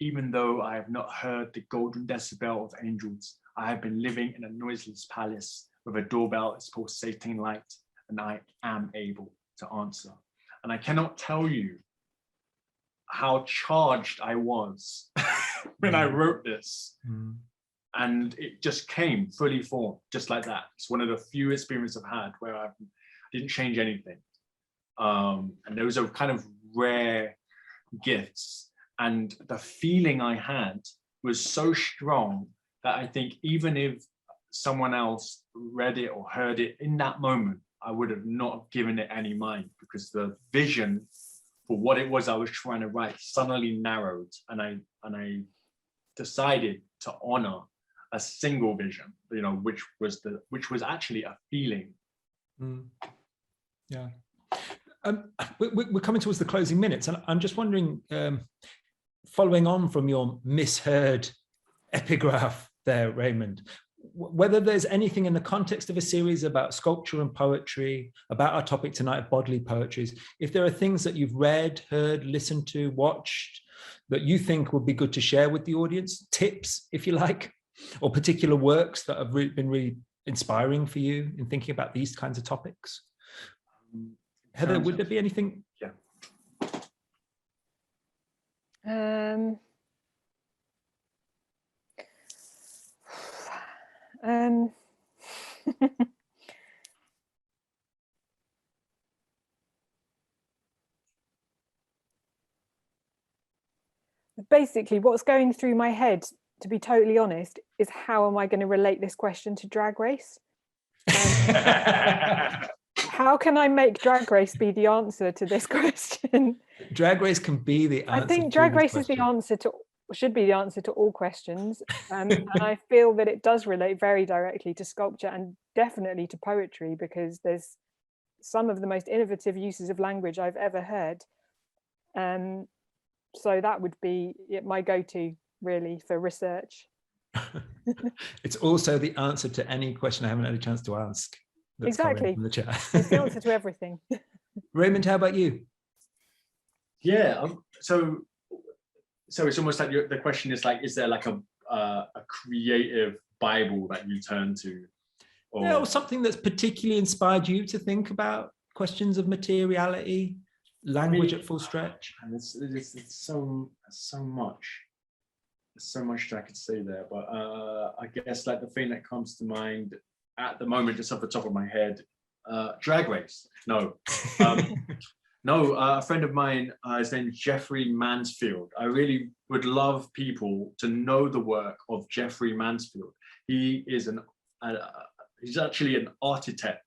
Even though I have not heard the golden decibel of angels, I have been living in a noiseless palace with a doorbell as pulsating light, and I am able to answer. And I cannot tell you how charged I was when I wrote this. And it just came fully formed, just like that. It's one of the few experiences I've had where I didn't change anything. And those are kind of rare gifts. And the feeling I had was so strong that I think even if someone else read it or heard it in that moment, I would have not given it any mind, because the vision for what it was I was trying to write suddenly narrowed, and I decided to honor a single vision, which was actually a feeling. Yeah. We're coming towards the closing minutes, and I'm just wondering, following on from your misheard epigraph there, Raymond, whether there's anything in the context of a series about sculpture and poetry, about our topic tonight of bodily poetries, if there are things that you've read, heard, listened to, watched, that you think would be good to share with the audience, tips, if you like, or particular works that have been really inspiring for you in thinking about these kinds of topics. Heather, would there be anything? Yeah. Basically, what's going through my head, to be totally honest, is how am I going to relate this question to Drag Race? How can I make Drag Race be the answer to this question? Drag Race can be the answer. I think Drag Race is the answer to, should be the answer to all questions. And I feel that it does relate very directly to sculpture and definitely to poetry, because there's some of the most innovative uses of language I've ever heard. So that would be my go-to, really, for research. It's also the answer to any question I haven't had a chance to ask. Exactly. From the chat. It's the answer to everything. Raymond, how about you? Yeah. So it's almost like the question is like, is there like a creative Bible that you turn to? Or something that's particularly inspired you to think about questions of materiality, language at full stretch? And it's so much. There's so much that I could say there, but I guess like the thing that comes to mind at the moment, just off the top of my head, Drag Race. No. No, a friend of mine, his name is Jeffrey Mansfield. I really would love people to know the work of Jeffrey Mansfield. He is he's actually an architect,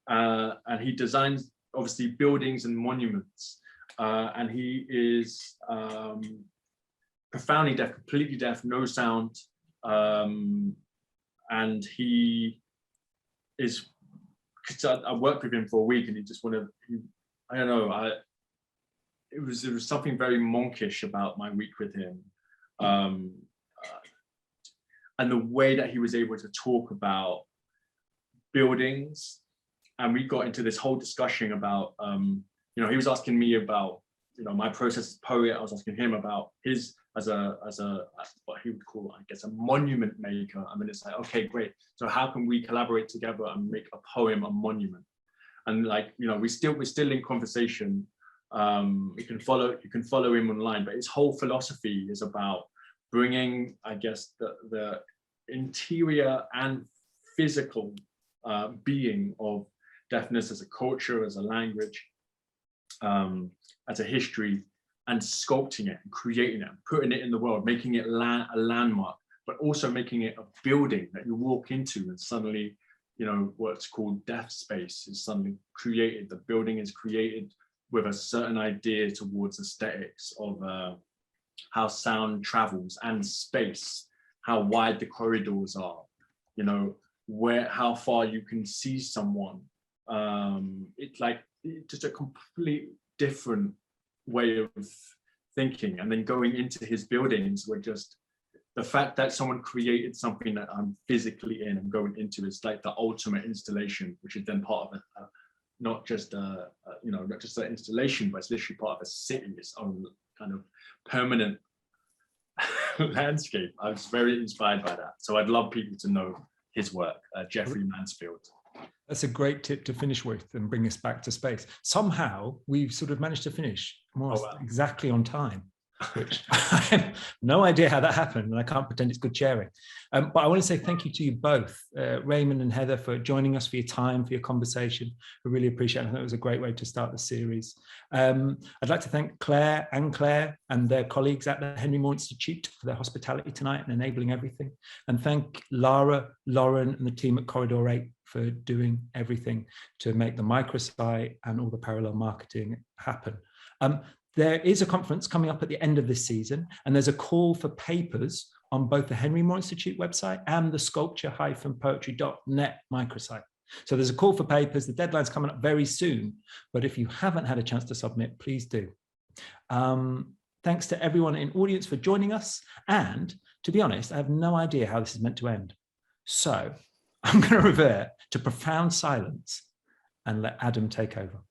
and he designs obviously buildings and monuments. And he is profoundly deaf, completely deaf, no sound, and he is. I worked with him for a week, and he just I don't know. it was something very monkish about my week with him, and the way that he was able to talk about buildings. And we got into this whole discussion about, he was asking me about, my process as a poet. I was asking him about his as a what he would call, I guess, a monument maker. I mean, it's like, okay, great. So how can we collaborate together and make a poem a monument? And like, we're still in conversation. You can follow him online, but his whole philosophy is about bringing, I guess, the interior and physical being of deafness as a culture, as a language, as a history, and sculpting it and creating it, and putting it in the world, making it a landmark, but also making it a building that you walk into and suddenly, what's called deaf space is suddenly created. The building is created with a certain idea towards aesthetics of how sound travels and space, how wide the corridors are, how far you can see someone. It's just a complete different way of thinking. And then going into his buildings were just the fact that someone created something that I'm physically in and going into is like the ultimate installation, which is then part of not just an installation, but it's literally part of a city, its own kind of permanent landscape. I was very inspired by that. So I'd love people to know his work, Jeffrey Mansfield. That's a great tip to finish with and bring us back to space. Somehow we've sort of managed to finish exactly on time, which I have no idea how that happened, and I can't pretend it's good sharing. But I want to say thank you to you both, Raymond and Heather, for joining us, for your time, for your conversation. I really appreciate it. I think it was a great way to start the series. I'd like to thank Claire and their colleagues at the Henry Moore Institute for their hospitality tonight and enabling everything. And thank Lara, Lauren, and the team at Corridor 8 for doing everything to make the microsite and all the parallel marketing happen. There is a conference coming up at the end of this season, and there's a call for papers on both the Henry Moore Institute website and the sculpture-poetry.net microsite. So there's a call for papers. The deadline's coming up very soon, but if you haven't had a chance to submit, please do. Thanks to everyone in audience for joining us. And to be honest, I have no idea how this is meant to end. So I'm going to revert to profound silence and let Adam take over.